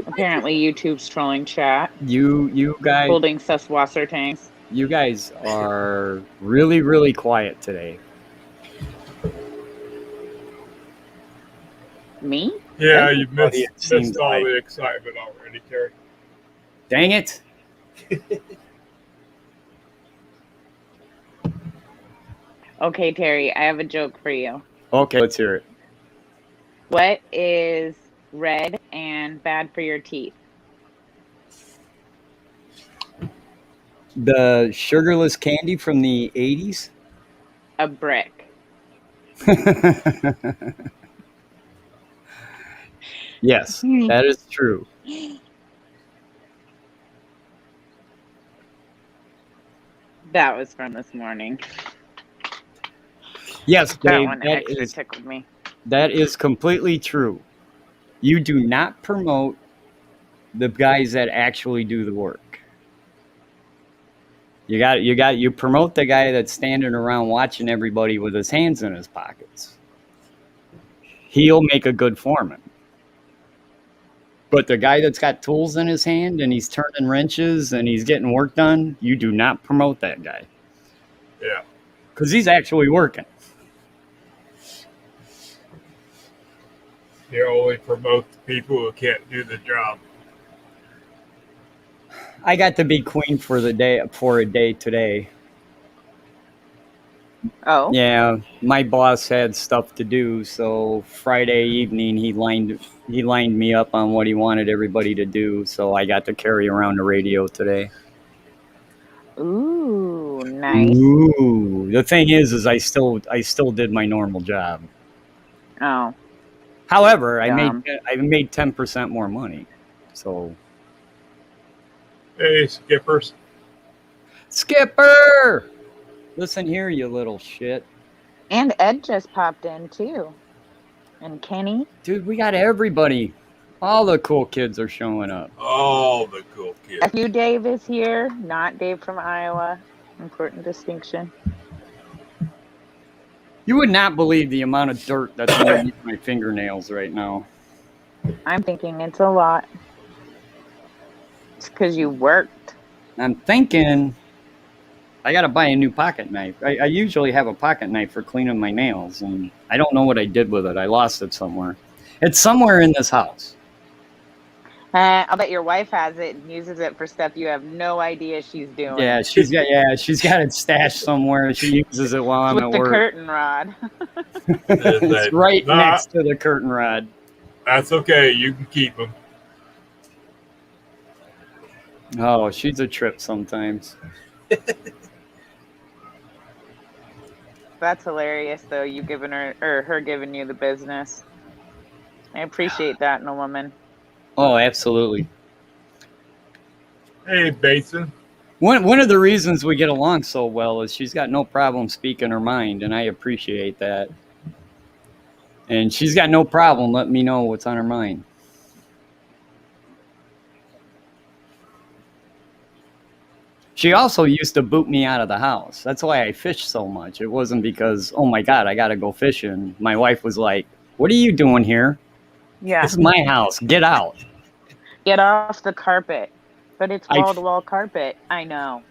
Apparently, YouTube's trolling chat. You guys holding Susswasser tanks. You guys are really, really quiet today. Me? Yeah, you've Everybody, missed it seems all like. the excitement already, Terry. Dang it. Okay, Terry, I have a joke for you. Okay, let's hear it. What is red and bad for your teeth? The sugarless candy from the 80s? A brick. Yes, that is true. That was from this morning. Yes, That Dave, one that extra is tickled me. that is completely true. You do not promote the guys that actually do the work. You promote the guy that's standing around watching everybody with his hands in his pockets. He'll make a good foreman. But the guy that's got tools in his hand and he's turning wrenches and he's getting work done, you do not promote that guy. Yeah. Because he's actually working. You only promote the people who can't do the job. I got to be queen for a day today. Oh? Yeah, my boss had stuff to do, so Friday evening he lined me up on what he wanted everybody to do, so I got to carry around the radio today. Ooh, nice. Ooh, the thing is I still did my normal job. Oh. However, I Dumb. made 10% more money. So Hey, skippers. Skipper! Listen here, you little shit. And Ed just popped in too. And Kenny. Dude, we got everybody. All the cool kids are showing up. All the cool kids. Nephew Dave is here, not Dave from Iowa. Important distinction. You would not believe the amount of dirt that's underneath my fingernails right now. I'm thinking it's a lot. It's because you worked. I'm thinking I got to buy a new pocket knife. I usually have a pocket knife for cleaning my nails, and I don't know what I did with it. I lost it somewhere. It's somewhere in this house. I'll bet your wife has it and uses it for stuff you have no idea she's doing. Yeah, she's got it stashed somewhere. She uses it while I'm with at the work. curtain rod. It's right next to the curtain rod. That's okay. You can keep them. Oh, she's a trip sometimes. That's hilarious, though. You giving her or her giving you the business. I appreciate that in a woman. Oh, absolutely. Hey, Basin. One of the reasons we get along so well is she's got no problem speaking her mind, and I appreciate that. And she's got no problem letting me know what's on her mind. She also used to boot me out of the house. That's why I fish so much. It wasn't because, oh my God, I got to go fishing. My wife was like, what are you doing here? Yeah. This is my house. Get out. Get off the carpet. But it's wall-to-wall carpet. I know.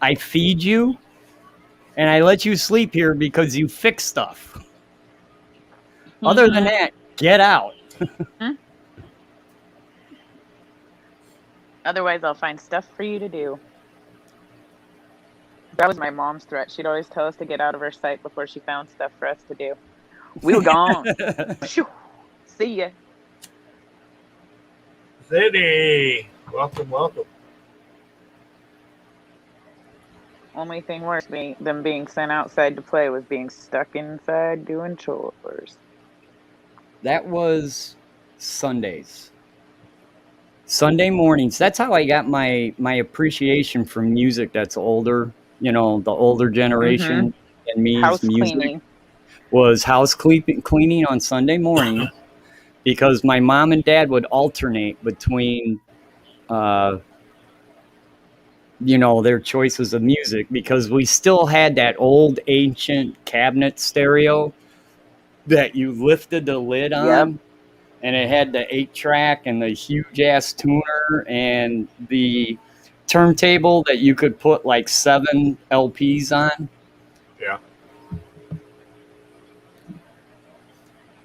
I feed you, and I let you sleep here because you fix stuff. Mm-hmm. Other than that, get out. Otherwise, I'll find stuff for you to do. That was my mom's threat. She'd always tell us to get out of her sight before she found stuff for us to do. We were gone. See ya. City. Welcome, welcome. Only thing worse than being sent outside to play was being stuck inside doing chores. That was Sundays. Sunday mornings. That's how I got my appreciation for music that's older. You know, the older generation and me's House music cleaning. was house cleaning on Sunday morning because my mom and dad would alternate between, you know, their choices of music because we still had that old ancient cabinet stereo that you lifted the lid on. And it had the 8-track and the huge ass tuner and the turntable that you could put like 7 LPs on. Yeah.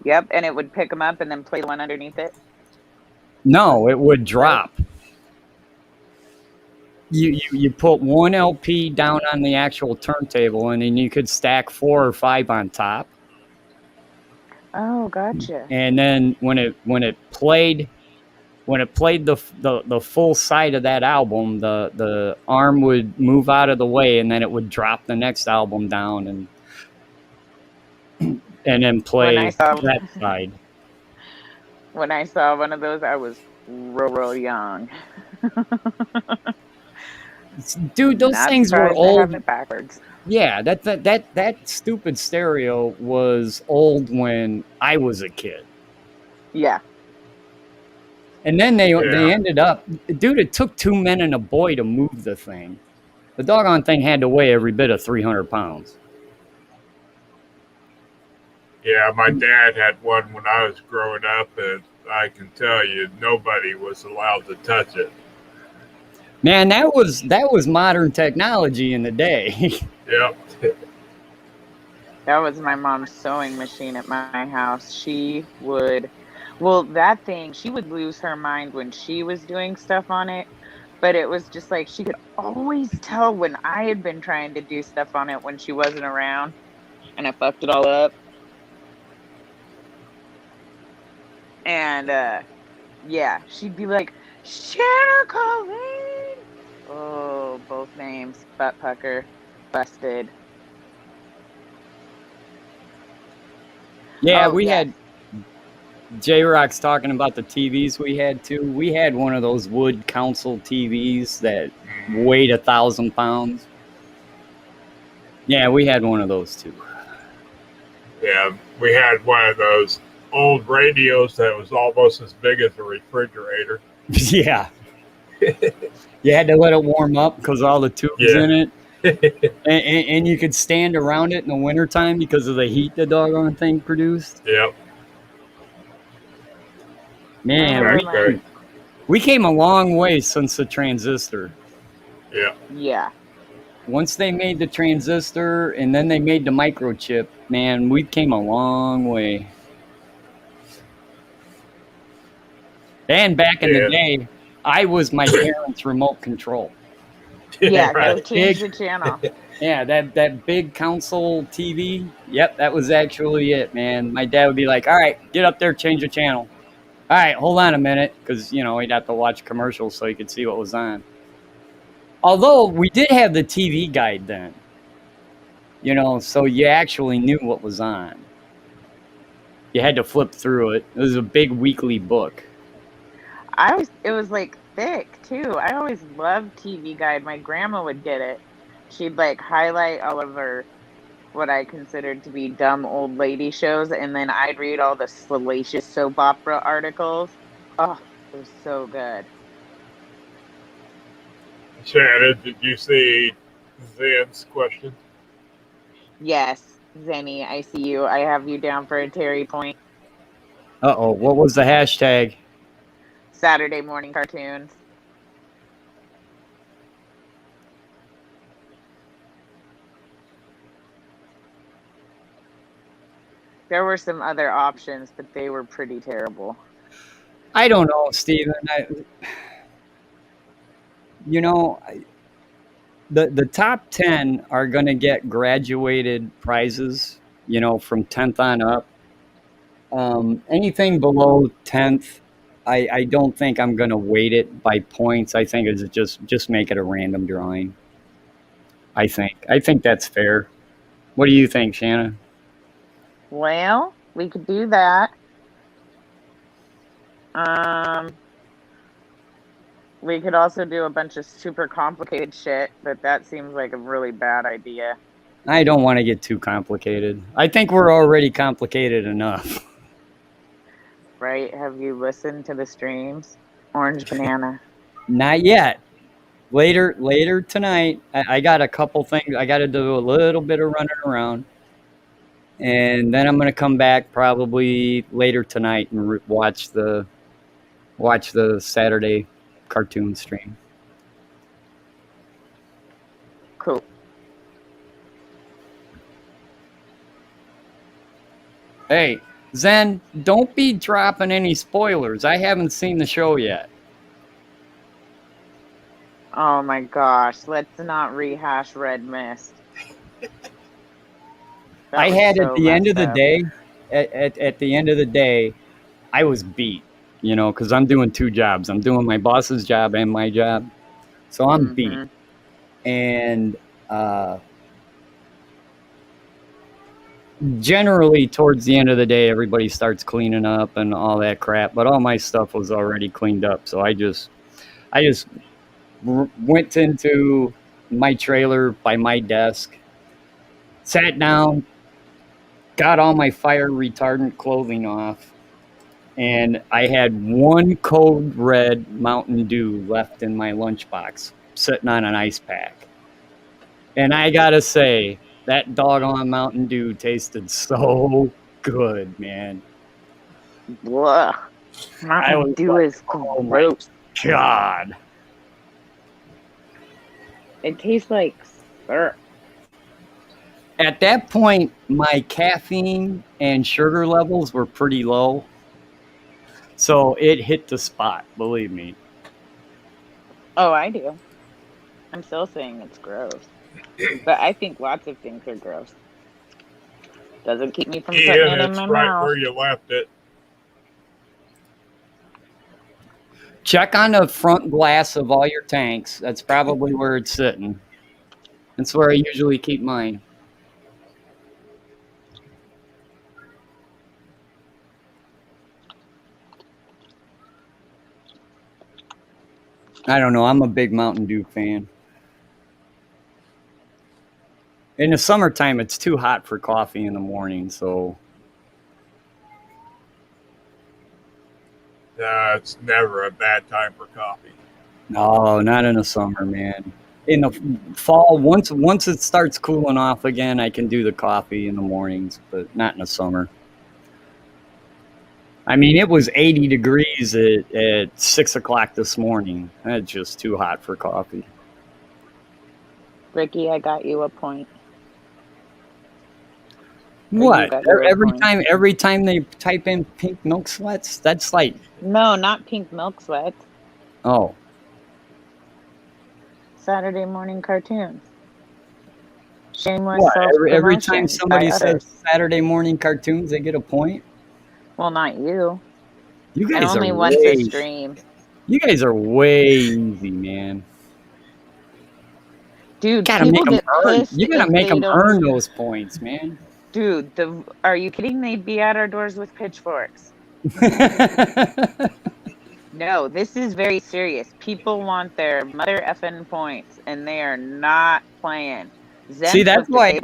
Yep, and it would pick them up and then play the one underneath it. No, it would drop. You put 1 LP down on the actual turntable, and then you could stack 4 or 5 on top. Oh, gotcha. And then when it played the full side of that album, the arm would move out of the way, and then it would drop the next album down and then play that side. When I saw one of those, I was real young. Dude, those things were old. I have it backwards. Yeah, that stupid stereo was old when I was a kid. Yeah. And then they ended up, dude, it took 2 men and a boy to move the thing. The doggone thing had to weigh every bit of 300 pounds. Yeah, my dad had one when I was growing up, and I can tell you, nobody was allowed to touch it. Man, that was modern technology in the day. Yep. That was my mom's sewing machine at my house. She would, well, that thing, she would lose her mind when she was doing stuff on it. But it was just like she could always tell when I had been trying to do stuff on it when she wasn't around, and I fucked it all up. And yeah, she'd be like, Shanna Colleen. Oh, both names, butt pucker, busted. Yeah, we had J-Rock's talking about the TVs we had too. We had one of those wood console TVs that weighed 1,000 pounds. Yeah, we had one of those too. Yeah, we had one of those old radios that was almost as big as a refrigerator. Yeah. You had to let it warm up because all the tubes in it. and you could stand around it in the wintertime because of the heat the doggone thing produced. Yep. Man, we came a long way since the transistor. Yeah. Yeah. Once they made the transistor and then they made the microchip, man, we came a long way. And back in the day, I was my parents' remote control. Yeah, right. Change the channel. Yeah, that big console TV. Yep, that was actually it, man. My dad would be like, all right, get up there, change the channel. All right, hold on a minute, because, you know, he'd have to watch commercials so he could see what was on. Although, we did have the TV guide then. You know, so you actually knew what was on. You had to flip through it. It was a big weekly book. It was like thick too. I always loved TV Guide. My grandma would get it. She'd like highlight all of her, what I considered to be dumb old lady shows, and then I'd read all the salacious soap opera articles. Oh, it was so good. Shannon, did you see Zen's question? Yes, Zenny, I see you. I have you down for a Terry point. Uh-oh, what was the hashtag? Saturday morning cartoons. There were some other options, but they were pretty terrible. I don't know, Steven. The top 10 are going to get graduated prizes, you know, from 10th on up. Anything below 10th, I don't think I'm going to weight it by points. I think it's just make it a random drawing. I think that's fair. What do you think, Shanna? Well, we could do that. We could also do a bunch of super complicated shit, but that seems like a really bad idea. I don't want to get too complicated. I think we're already complicated enough. Right? Have you listened to the streams? Orange banana. Not yet. Later tonight. I got a couple things. I got to do a little bit of running around. And then I'm going to come back probably later tonight and watch the Saturday cartoon stream. Cool. Hey, Zen, don't be dropping any spoilers. I haven't seen the show yet. Oh my gosh, let's not rehash Red Mist. I had at the end of the day, at the end of the day, I was beat, you know, because I'm doing two jobs. I'm doing my boss's job and my job. So I'm beat. And generally towards the end of the day, everybody starts cleaning up and all that crap. But all my stuff was already cleaned up. So I just went into my trailer by my desk, sat down, got all my fire retardant clothing off, and I had one Code Red Mountain Dew left in my lunchbox, sitting on an ice pack. And I gotta say, that doggone Mountain Dew tasted so good, man. Blah. Mountain Dew is gross. God. It tastes like syrup. At that point, my caffeine and sugar levels were pretty low. So it hit the spot, believe me. Oh, I do. I'm still saying it's gross. But I think lots of things are gross. Doesn't keep me from putting it in my right mouth. where you left it. Check on the front glass of all your tanks. That's probably where it's sitting. That's where I usually keep mine. I don't know. I'm a big Mountain Dew fan. In the summertime, it's too hot for coffee in the morning, so... It's never a bad time for coffee. No, not in the summer, man. In the fall, once it starts cooling off again, I can do the coffee in the mornings, but not in the summer. I mean, it was 80 degrees at 6 o'clock this morning. That's just too hot for coffee. Ricky, I got you a point. What? Every time they type in pink milk sweats, that's like... No, not pink milk sweats. Oh. Saturday morning cartoons. Shameless What? self-promotion. Every time somebody says Saturday morning cartoons, they get a point? Well, not you. You guys only are once a stream. You guys are way easy, man. Dude, you gotta make them earn those points, man. Dude, are you kidding? They'd be at our doors with pitchforks. No, this is very serious. People want their mother effing points, and they are not playing. Zen See, that's why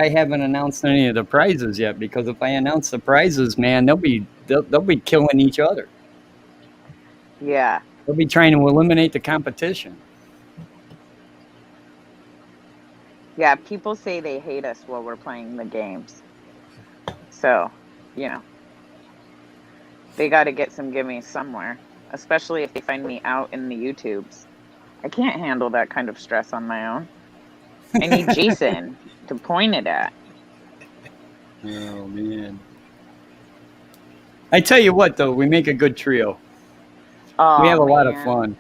I haven't announced any of the prizes yet. Because if I announce the prizes, man, they'll be killing each other. Yeah, they'll be trying to eliminate the competition. Yeah, people say they hate us while we're playing the games. So, you know, they got to get some gimmies somewhere, especially if they find me out in the YouTubes. I can't handle that kind of stress on my own. I need Jason to point it at. Oh, man. I tell you what, though, we make a good trio. Oh, we have a lot of fun.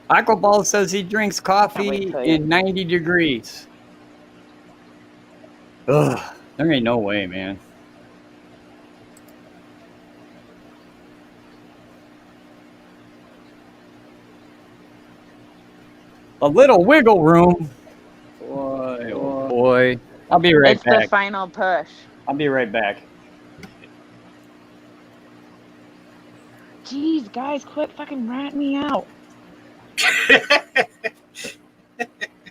Aquaball says he drinks coffee in 90 degrees. Ugh, there ain't no way, man. A little wiggle room. Boy, oh boy. I'll be right back. It's the final push. I'll be right back. Jeez, guys, quit fucking ratting me out.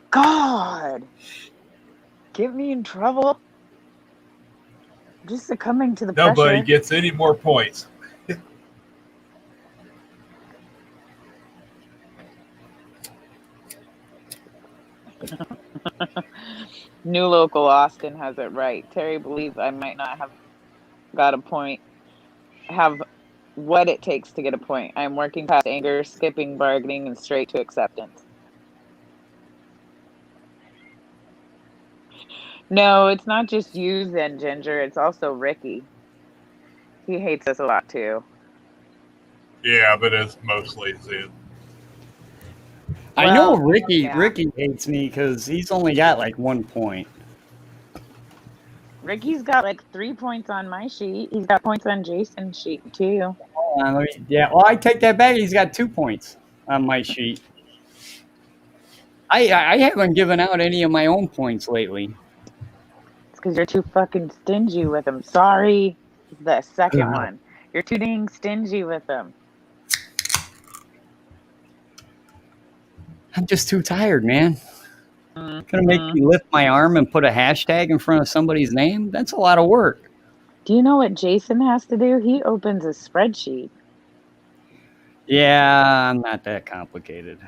God. Get me in trouble. Just succumbing to the Nobody pressure. gets any more points. New local Austin has it right. Terry believes I might not have got a point. Have what it takes to get a point. I'm working past anger, skipping bargaining, and straight to acceptance. No, it's not just you, Zen Ginger. It's also Ricky. He hates us a lot too. Yeah, but it's mostly Zen. I know Well, Ricky. yeah. Ricky hates me because he's only got like 1 point. Ricky's got like 3 points on my sheet. He's got points on Jason's sheet too. Yeah, well, I take that back. He's got 2 points on my sheet. I haven't given out any of my own points lately. It's because you're too fucking stingy with him. Sorry. The second one. You're too dang stingy with him. I'm just too tired, man. Gonna make me lift my arm and put a hashtag in front of somebody's name? That's a lot of work. Do you know what Jason has to do? He opens a spreadsheet. Yeah, I'm not that complicated.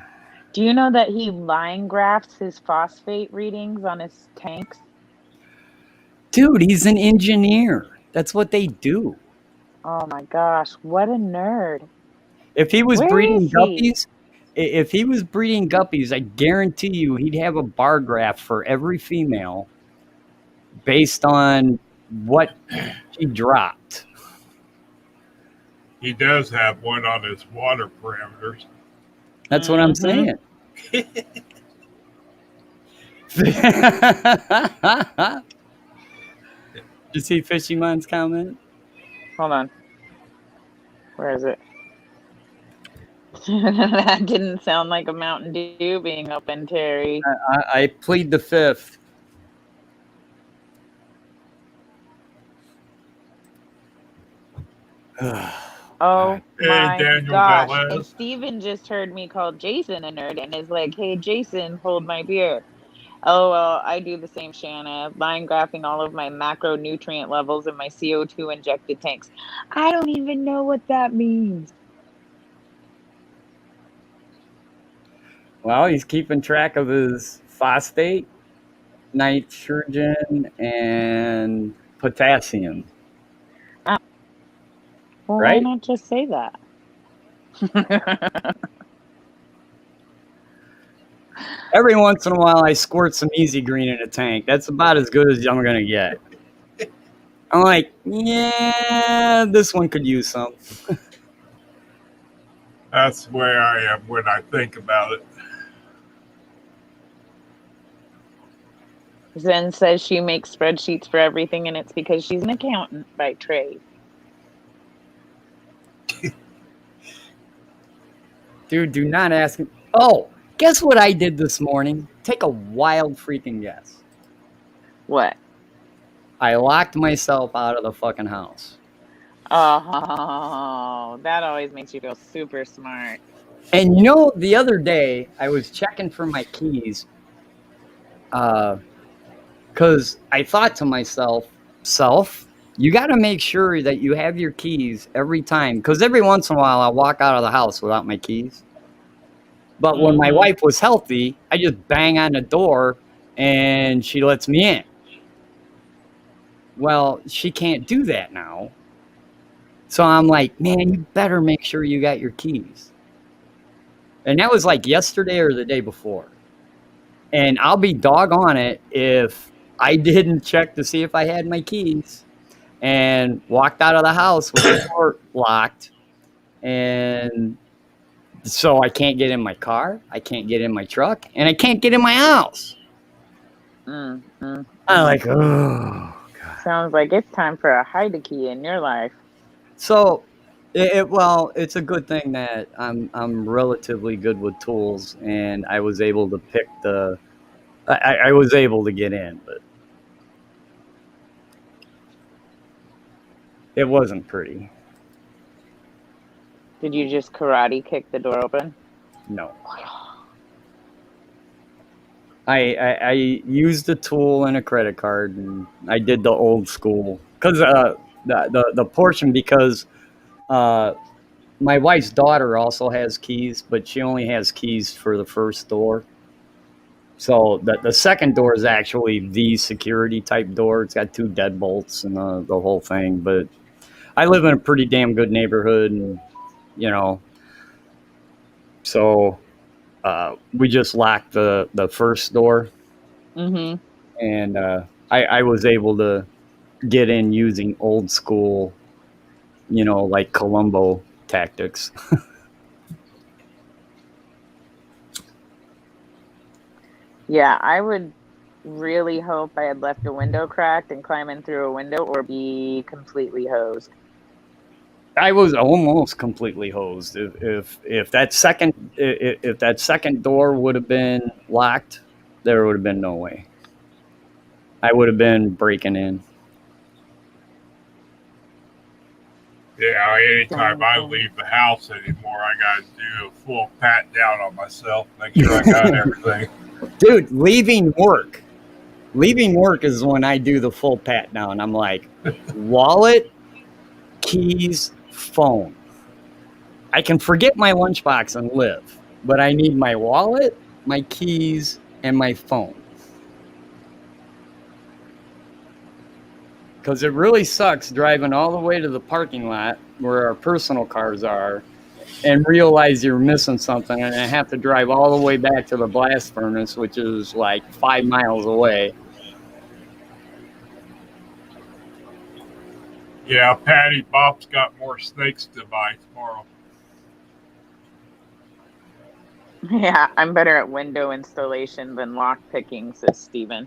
Do you know that he line graphs his phosphate readings on his tanks? Dude, he's an engineer. That's what they do. Oh my gosh, what a nerd. If he was Where breeding is he? guppies, I guarantee you he'd have a bar graph for every female based on what she dropped. He does have one on his water parameters. That's what I'm saying. Did you see Fishy Mind's comment? Hold on. Where is it? That didn't sound like a Mountain Dew being open, Terry. I plead the fifth. Oh my Daniel gosh. Velez. And Steven just heard me call Jason a nerd and is like, hey, Jason, hold my beer. Oh, well, I do the same, Shanna. Line graphing all of my macronutrient levels in my CO2 injected tanks. I don't even know what that means. Well, he's keeping track of his phosphate, nitrogen, and potassium. Well, right? why not just say that? Every once in a while, I squirt some Easy Green in a tank. That's about as good as I'm going to get. I'm like, yeah, this one could use some. That's where I am when I think about it. Zen says she makes spreadsheets for everything, and it's because she's an accountant by trade. Dude, do not ask me. Oh, guess what I did this morning? Take a wild freaking guess. What? I locked myself out of the fucking house. Oh, that always makes you feel super smart. And you know, the other day, I was checking for my keys. Because I thought to myself, you got to make sure that you have your keys every time. Because every once in a while, I walk out of the house without my keys. But when my wife was healthy, I just bang on the door and she lets me in. Well, she can't do that now. So I'm like, man, you better make sure you got your keys. And that was like yesterday or the day before. And I'll be doggone it if I didn't check to see if I had my keys and walked out of the house with the door locked. And so I can't get in my car, I can't get in my truck, and I can't get in my house. I'm like, oh, God. Sounds like it's time for a hide key in your life. So, it's a good thing that I'm relatively good with tools, and I was able to pick I was able to get in, but it wasn't pretty. Did you just karate kick the door open? No. I used a tool and a credit card, and I did the old school because the portion because my wife's daughter also has keys, but she only has keys for the first door. So the second door is actually the security type door. It's got 2 deadbolts and the whole thing. But I live in a pretty damn good neighborhood, and so we just locked the first door. Mm-hmm. And I was able to get in using old school, like Columbo tactics. Yeah, I would really hope I had left a window cracked and climb in through a window or be completely hosed. I was almost completely hosed. If that second door would have been locked, there would have been no way. I would have been breaking in. Yeah, anytime I leave the house anymore, I gotta do a full pat down on myself, make sure I got everything. Dude, leaving work is when I do the full pat down. I'm like, wallet, keys, phone. I can forget my lunchbox and live, but I need my wallet, my keys, and my phone. Because it really sucks driving all the way to the parking lot where our personal cars are and realize you're missing something, and I have to drive all the way back to the blast furnace, which is like 5 miles away. Yeah, Patty Bob's got more snakes to buy tomorrow. Yeah, I'm better at window installation than lock picking, says Steven.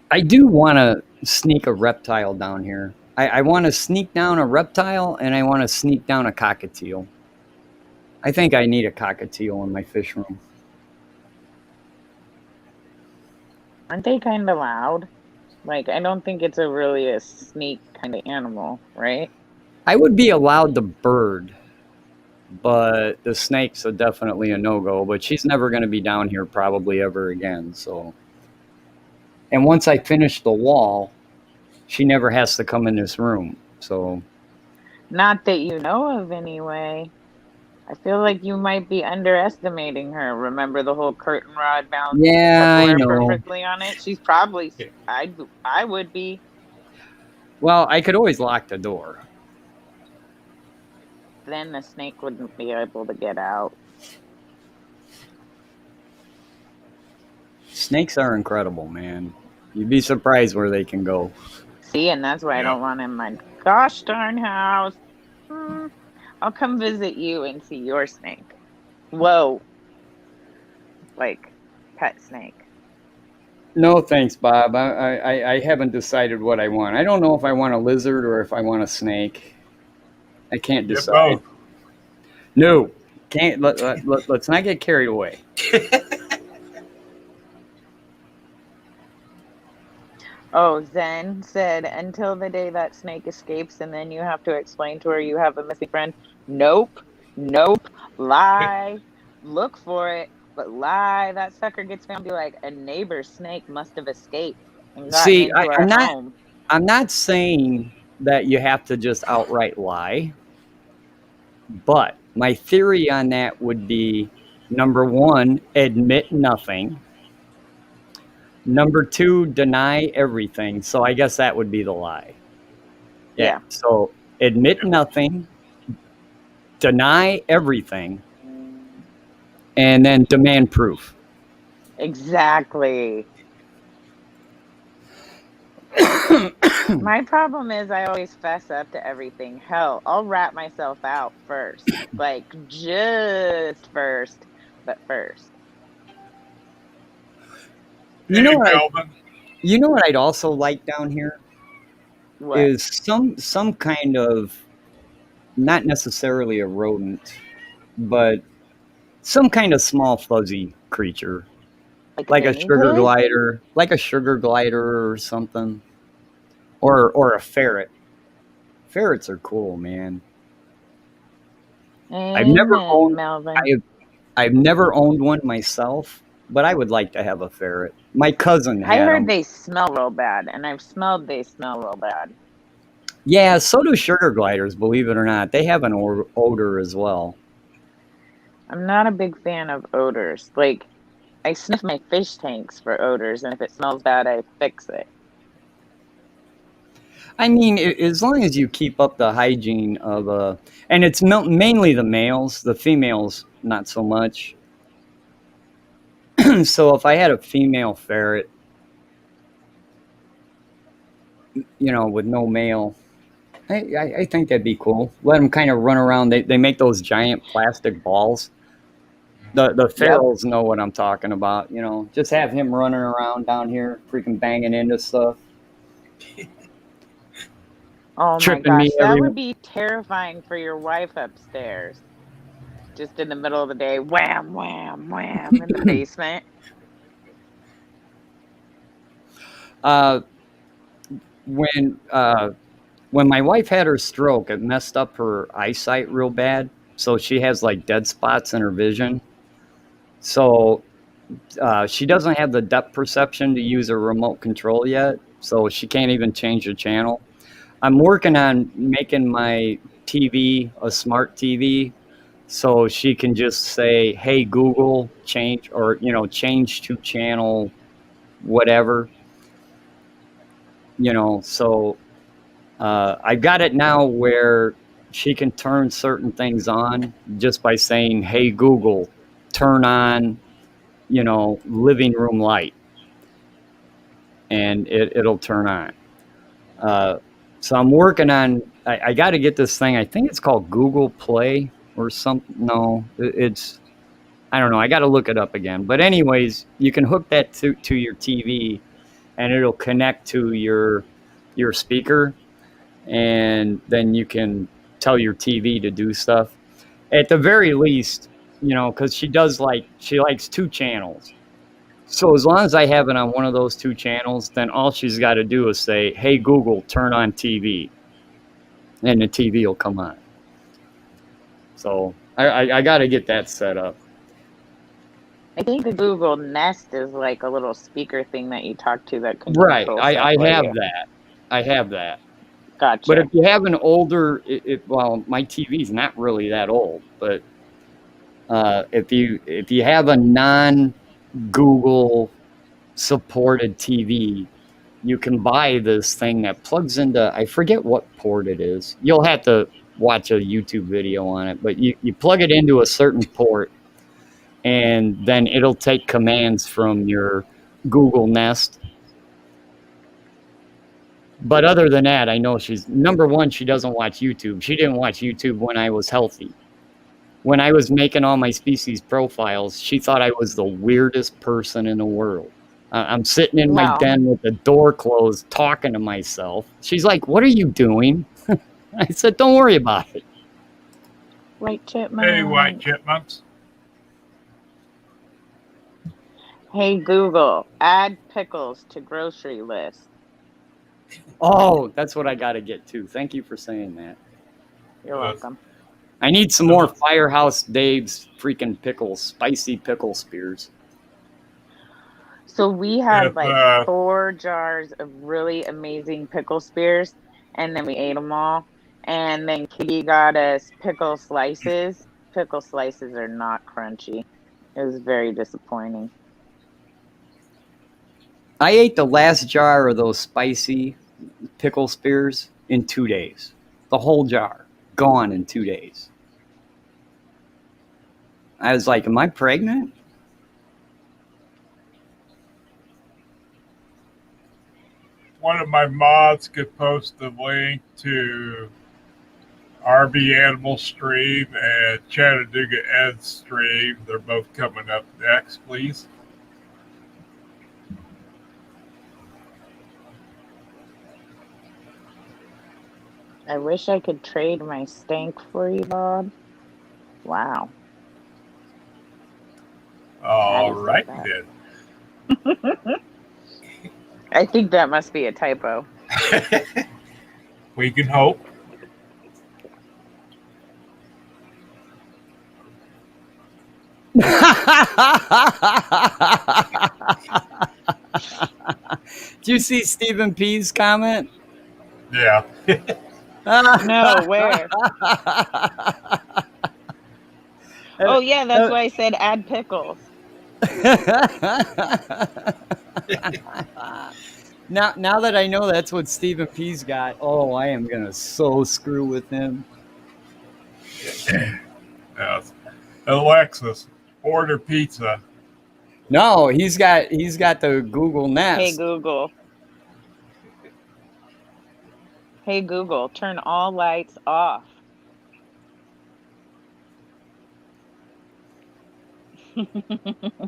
I do want to sneak a reptile down here. I want to sneak down a reptile, and I want to sneak down a cockatiel. I think I need a cockatiel in my fish room. Aren't they kind of loud? Like, I don't think it's really a sneak kind of animal, right? I would be allowed the bird, but the snakes are definitely a no-go. But she's never going to be down here probably ever again. So, and once I finish the wall, she never has to come in this room. So, not that you know of, anyway. I feel like you might be underestimating her. Remember the whole curtain rod bound? Yeah, I know. Perfectly on it. She's probably. I would be. Well, I could always lock the door. Then the snake wouldn't be able to get out. Snakes are incredible, man. You'd be surprised where they can go. See, and that's why I don't want him in my gosh darn house. I'll come visit you and see your snake. Whoa. Like, pet snake. No, thanks, Bob. I haven't decided what I want. I don't know if I want a lizard or if I want a snake. I can't decide. No, can't. Let's not get carried away. Oh, Zen said, until the day that snake escapes and then you have to explain to her you have a missing friend. Nope. Lie. Look for it, but lie. That sucker gets found. Be like, a neighbor's snake must have escaped and gotten into our home. I'm not saying that you have to just outright lie, but my theory on that would be, number one, admit nothing. Number two, deny everything. So I guess that would be the lie. Yeah. So admit nothing, deny everything, and then demand proof. Exactly. My problem is I always fess up to everything. Hell, I'll rat myself out first. Like, just first, but first. You know what I'd also like down here? What? Is some kind of, not necessarily a rodent, but some kind of small fuzzy creature. Like a sugar glider, or something. Or a ferret. Ferrets are cool, man. I've never Amen, owned. Melvin. I've never owned one myself, but I would like to have a ferret. My cousin I had heard them. they smell real bad, and I've smelled they smell real bad. Yeah, so do sugar gliders, believe it or not. They have an odor as well. I'm not a big fan of odors. Like, I sniff my fish tanks for odors, and if it smells bad, I fix it. I mean, as long as you keep up the hygiene of and it's mainly the males, the females not so much. So if I had a female ferret, with no male, I think that'd be cool. Let them kind of run around. They make those giant plastic balls. The ferals know what I'm talking about. Just have him running around down here, freaking banging into stuff. Oh my Tripping me gosh, that every. would be terrifying for your wife upstairs. Just in the middle of the day, wham, wham, wham, in the basement. When my wife had her stroke, it messed up her eyesight real bad. So she has like dead spots in her vision. So she doesn't have the depth perception to use a remote control yet. So she can't even change the channel. I'm working on making my TV a smart TV, so she can just say, "Hey Google, change," or change to channel whatever. So I got it now where she can turn certain things on just by saying, "Hey Google, turn on, living room light," and it'll turn on. So I'm working on. I got to get this thing. I think it's called Google Play or something. No, it's. I don't know. I got to look it up again. But anyways, you can hook that to your TV, and it'll connect to your speaker, and then you can tell your TV to do stuff. At the very least, because she likes two channels. So as long as I have it on one of those two channels, then all she's got to do is say, "Hey Google, turn on TV," and the TV will come on. So I got to get that set up. I think the Google Nest is like a little speaker thing that you talk to that can Right. control I stuff have for you. that. I have that. Gotcha. But if you have an older, well, my TV's not really that old, but if you have a non-Google supported TV, you can buy this thing that plugs into, I forget what port it is. You'll have to watch a YouTube video on it, but you plug it into a certain port, and then it'll take commands from your Google Nest. But other than that, I know she's, number one, she doesn't watch YouTube. She didn't watch YouTube when I was healthy. When I was making all my species profiles, she thought I was the weirdest person in the world. I'm sitting in my den with the door closed, talking to myself. She's like, "What are you doing?" I said, "Don't worry about it." White chipmunk. Hey, white chipmunks. Hey Google, add pickles to grocery list. Oh, that's what I got to get to. Thank you for saying that. You're welcome. I need some more Firehouse Dave's freaking pickles, spicy pickle spears. So we had like 4 jars of really amazing pickle spears, and then we ate them all. And then Kitty got us pickle slices. Pickle slices are not crunchy. It was very disappointing. I ate the last jar of those spicy pickle spears in 2 days. The whole jar, gone in 2 days. I was like, "Am I pregnant?" One of my mods could post the link to RB Animal Stream and Chattanooga Ed's stream. They're both coming up next, please. I wish I could trade my stank for you, Bob. Wow. All right, then. I think that must be a typo. We can hope. Did you see Stephen P's comment? Yeah. No, where? Oh, yeah, that's why I said add pickles. Now that I know that's what Stephen P's got, oh, I am gonna so screw with him. Yes. Alexis, order pizza. No, he's got the Google Nest. Hey Google. Hey Google, turn all lights off.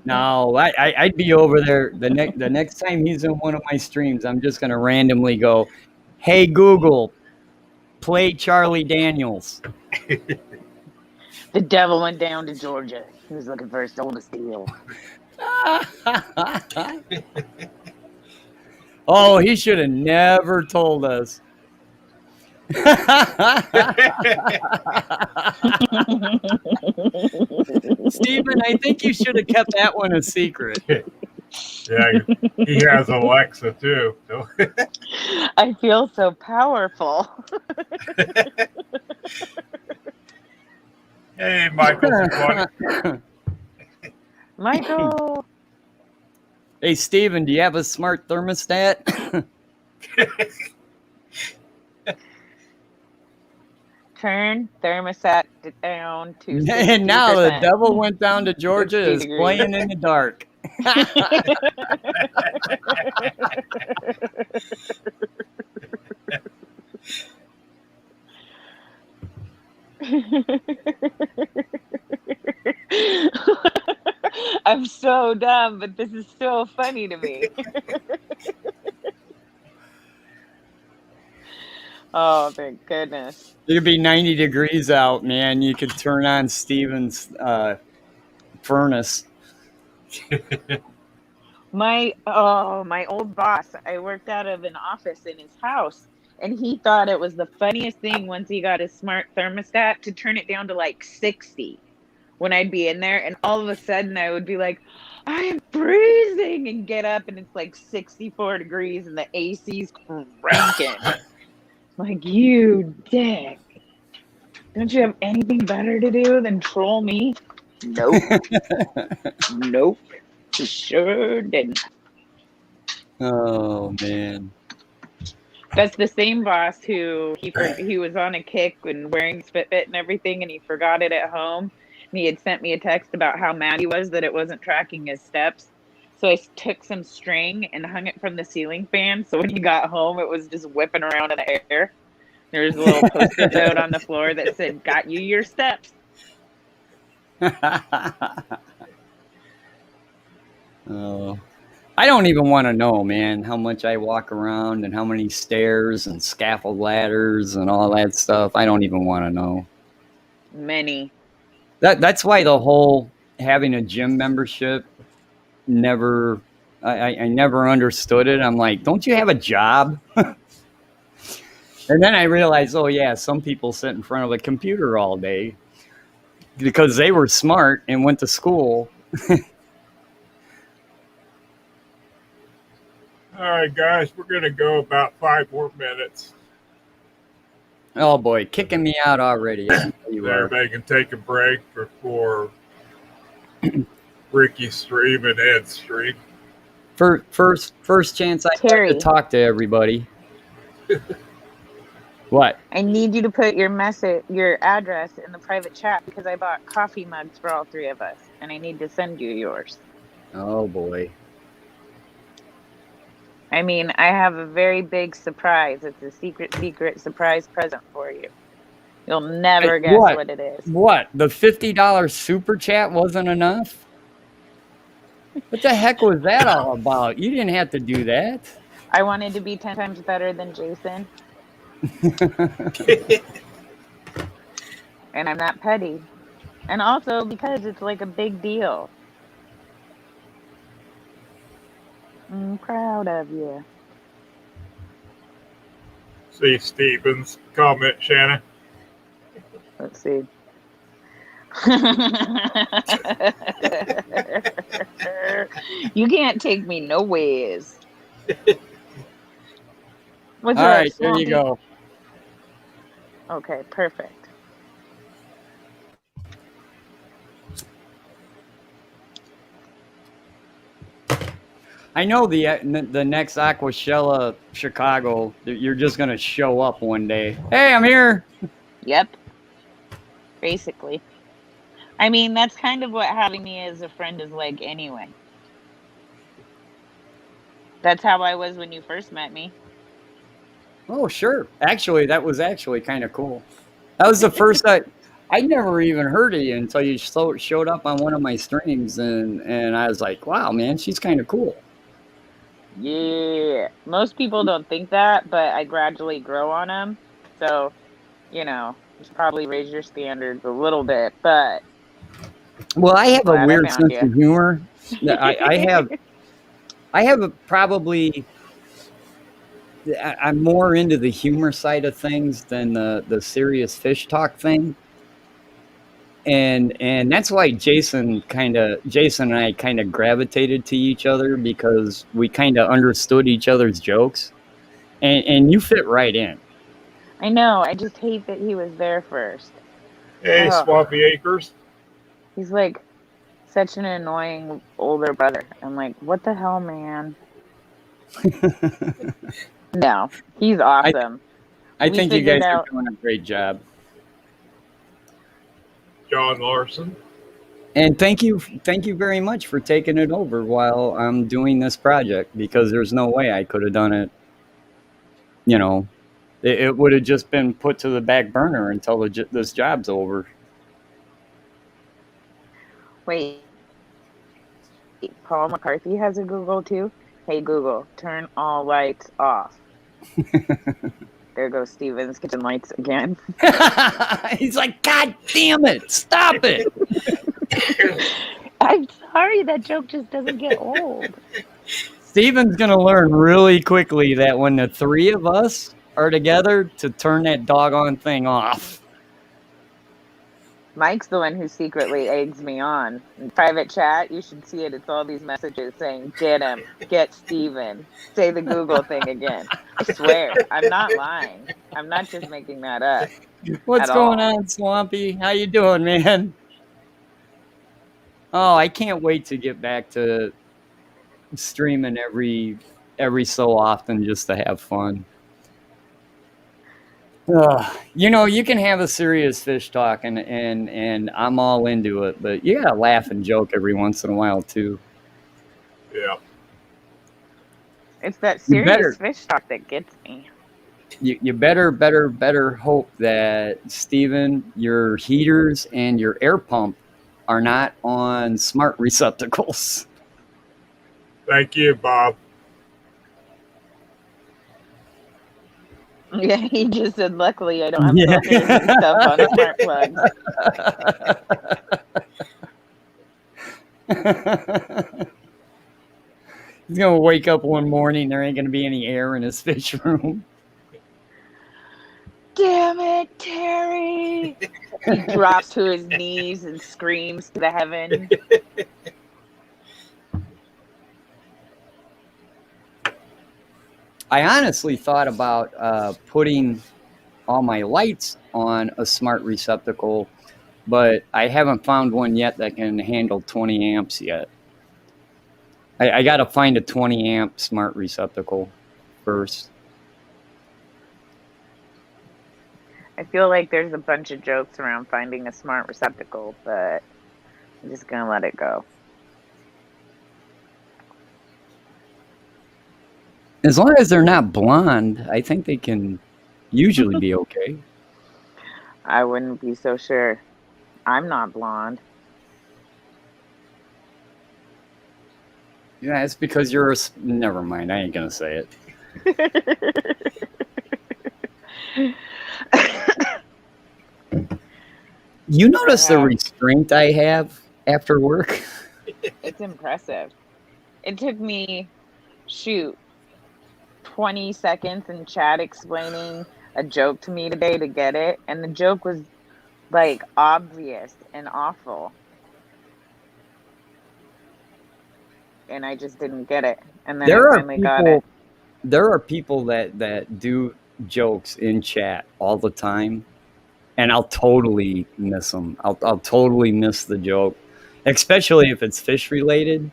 No, I'd be over there the next time he's in one of my streams. I'm just gonna randomly go, "Hey Google, play Charlie Daniels." The devil went down to Georgia. He was looking for a soul to steal. Oh, he should have never told us. Stephen, I think you should have kept that one a secret. Yeah, he has Alexa too. So. I feel so powerful. Hey, Michael. Michael. Hey, Stephen, do you have a smart thermostat? Turn thermostat down to 60%. And now the devil went down to Georgia is playing in the dark. I'm so dumb, but this is so funny to me. Oh, thank goodness. It'd be 90 degrees out, man. You could turn on Steven's furnace. My old boss, I worked out of an office in his house, and he thought it was the funniest thing once he got his smart thermostat to turn it down to like 60 when I'd be in there, and all of a sudden I would be like, I am freezing, and get up and it's like 64 degrees and the AC's cranking. Like, you dick. Don't you have anything better to do than troll me? Nope. Nope. Sure didn't. Oh, man. That's the same boss who he was on a kick and wearing his Fitbit and everything, and he forgot it at home. And he had sent me a text about how mad he was that it wasn't tracking his steps. So I took some string and hung it from the ceiling fan. So when he got home, it was just whipping around in the air. There was a little Post-it note on the floor that said, "Got you your steps." Oh, I don't even want to know, man, how much I walk around and how many stairs and scaffold ladders and all that stuff. I don't even want to know. Many. That's why the whole having a gym membership I never understood it. I'm like, don't you have a job? And then I realized, oh yeah, some people sit in front of a computer all day because they were smart and went to school. All right, guys, we're going to go about 5 more minutes. Oh boy, kicking me out already. Everybody can take a break before Ricky's stream and Ed's stream. First chance I get to talk to everybody. What? I need you to put your address in the private chat because I bought coffee mugs for all 3 of us, and I need to send you yours. Oh boy. I mean, I have a very big surprise. It's a secret surprise present for you. You'll never guess what it is. What? The $50 super chat wasn't enough? What the heck was that all about? You didn't have to do that. I wanted to be 10 times better than Jason. And I'm not petty. And also because it's like a big deal. I'm proud of you. See Stephen's comment, Shannon. Let's see. You can't take me nowheres. What's All up, right, there Swampy? you go. Okay, perfect. I know the next Aquashella Chicago, you're just gonna show up one day. Hey, I'm here. Yep, basically. I mean, that's kind of what having me as a friend is like anyway. That's how I was when you first met me. Oh, sure. Actually, that was actually kind of cool. That was the first I never even heard of you until you showed up on one of my streams, and I was like, wow, man, she's kind of cool. Yeah. Most people don't think that, but I gradually grow on them. So, you should probably raise your standards a little bit, but well, I have a glad I weird found sense you. of humor. I have probably. I'm more into the humor side of things than the serious fish talk thing, and that's why Jason and I kind of gravitated to each other because we kind of understood each other's jokes, and you fit right in. I know. I just hate that he was there first. Hey, Ugh. Swampy Acres. He's like such an annoying older brother. I'm like, what the hell, man? No, he's awesome. I We think you guys figured are out. doing a great job. John Larson. And thank you very much for taking it over while I'm doing this project because there's no way I could have done it. You know, it would have just been put to the back burner until this job's over. Wait, Paul McCarthy has a Google too? Hey Google, turn all lights off. There goes Steven's kitchen lights again. He's like, God damn it, stop it. I'm sorry, that joke just doesn't get old. Steven's going to learn really quickly that when the three of us are together to turn that doggone thing off. Mike's the one who secretly eggs me on. In private chat, you should see it. It's all these messages saying, get him, get Steven, say the Google thing again. I swear, I'm not lying. I'm not just making that up. What's going on, Swampy? How you doing, man? Oh, I can't wait to get back to streaming every so often just to have fun. You can have a serious fish talk and I'm all into it, but you gotta laugh and joke every once in a while too. Yeah. It's that serious fish talk that gets me. You better hope that, Steven, your heaters and your air pump are not on smart receptacles. Thank you, Bob. Yeah, he just said, luckily I don't have filters and stuff on smart plugs. He's going to wake up one morning, there ain't going to be any air in his fish room. Damn it, Terry! He drops to his knees and screams to the heaven. I honestly thought about putting all my lights on a smart receptacle, but I haven't found one yet that can handle 20 amps yet. I got to find a 20 amp smart receptacle first. I feel like there's a bunch of jokes around finding a smart receptacle, but I'm just going to let it go. As long as they're not blonde, I think they can usually be okay. I wouldn't be so sure. I'm not blonde. Yeah, it's because you're a... Never mind, I ain't going to say it. You notice the restraint I have after work? It's impressive. It took me, 20 seconds in chat explaining a joke to me today to get it. And the joke was like obvious and awful. And I just didn't get it. And then I finally got it. There are people that do jokes in chat all the time, and I'll totally miss them. I'll totally miss the joke, especially if it's fish related.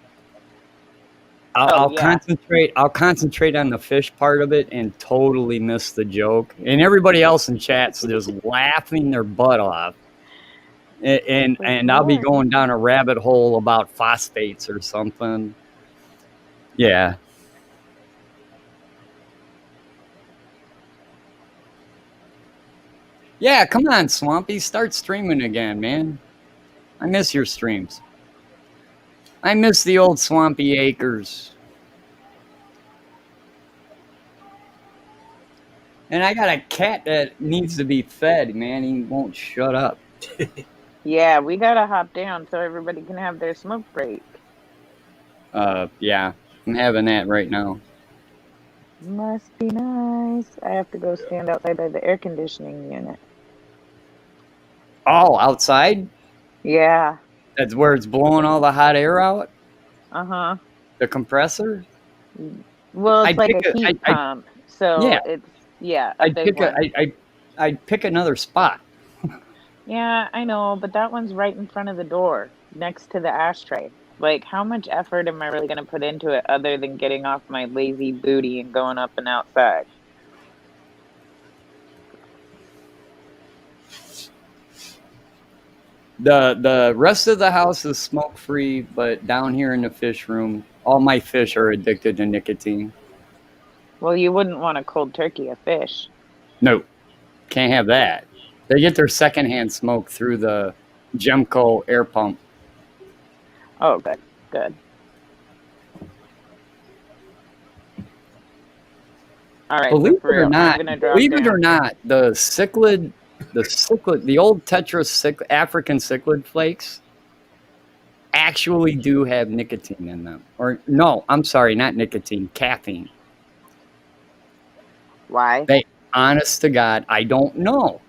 I'll concentrate on the fish part of it and totally miss the joke. And everybody else in chat's just laughing their butt off. And I'll be going down a rabbit hole about phosphates or something. Yeah. Yeah, come on, Swampy. Start streaming again, man. I miss your streams. I miss the old Swampy Acres. And I got a cat that needs to be fed, man. He won't shut up. Yeah, we gotta hop down so everybody can have their smoke break. Yeah, I'm having that right now. Must be nice. I have to go stand outside by the air conditioning unit. Oh, outside? Yeah. That's where it's blowing all the hot air out? Uh-huh. The compressor? Well, it's like a heat pump. So yeah. it's, yeah, a big one. I'd pick another spot. Yeah, I know, but that one's right in front of the door, next to the ashtray. Like, how much effort am I really going to put into it other than getting off my lazy booty and going up and outside? The rest of the house is smoke free, but down here in the fish room, all my fish are addicted to nicotine. Well, you wouldn't want to cold turkey a fish. No, can't have that. They get their secondhand smoke through the Gemco air pump. Oh, good, good. All right. Believe it or not, the cichlid, the old Tetra African cichlid flakes actually do have nicotine in them. Or no, I'm sorry, not nicotine, caffeine. Why? Honest to God, I don't know.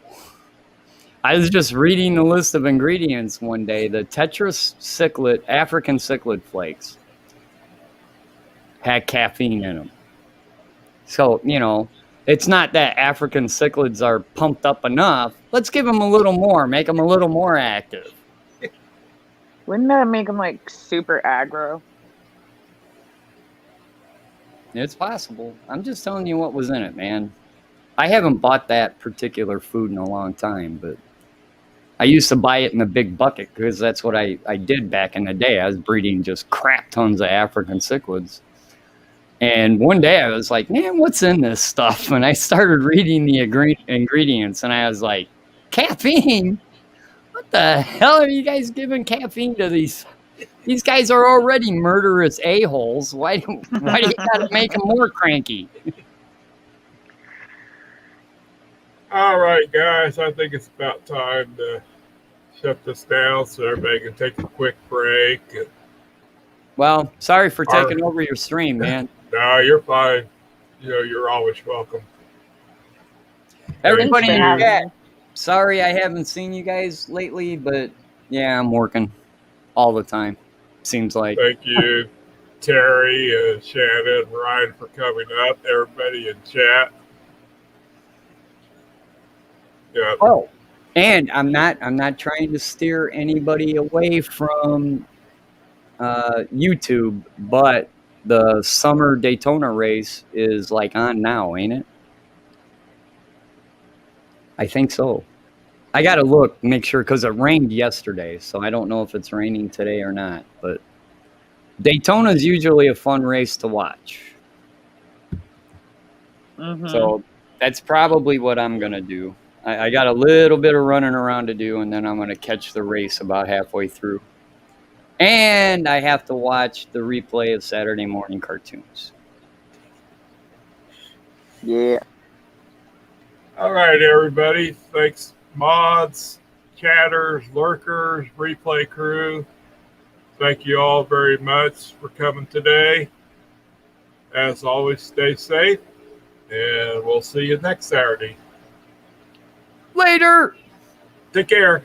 I was just reading the list of ingredients one day. The African cichlid flakes had caffeine in them. So, you know, it's not that African cichlids are pumped up enough. Let's give them a little more, make them a little more active. Wouldn't that make them like super aggro? It's possible. I'm just telling you what was in it, man. I haven't bought that particular food in a long time, but I used to buy it in a big bucket because that's what I did back in the day. I was breeding just crap tons of African cichlids. And one day I was like, man, what's in this stuff? And I started reading the ingredients, and I was like, caffeine? What the hell are you guys giving caffeine to these? These guys are already murderous a-holes. Why do you gotta make them more cranky? All right, guys, I think it's about time to shut this down so everybody can take a quick break. Well, sorry for taking over your stream, man. No, you're fine. You know, you're always welcome. Everybody in the chat, sorry I haven't seen you guys lately, but yeah, I'm working all the time, seems like. Thank you, Terry, Shannon, and Ryan for coming up. Everybody in chat. Yeah. Oh, and I'm not trying to steer anybody away from YouTube, but the summer Daytona race is like on now, ain't it? I think so. I gotta look, make sure, because it rained yesterday, so I don't know if it's raining today or not. But Daytona is usually a fun race to watch. Mm-hmm. So that's probably what I'm gonna do. I got a little bit of running around to do, and then I'm gonna catch the race about halfway through. And I have to watch the replay of Saturday morning cartoons. Yeah. All right, everybody. Thanks, mods, chatters, lurkers, replay crew. Thank you all very much for coming today. As always, stay safe, and we'll see you next Saturday. Later. Take care.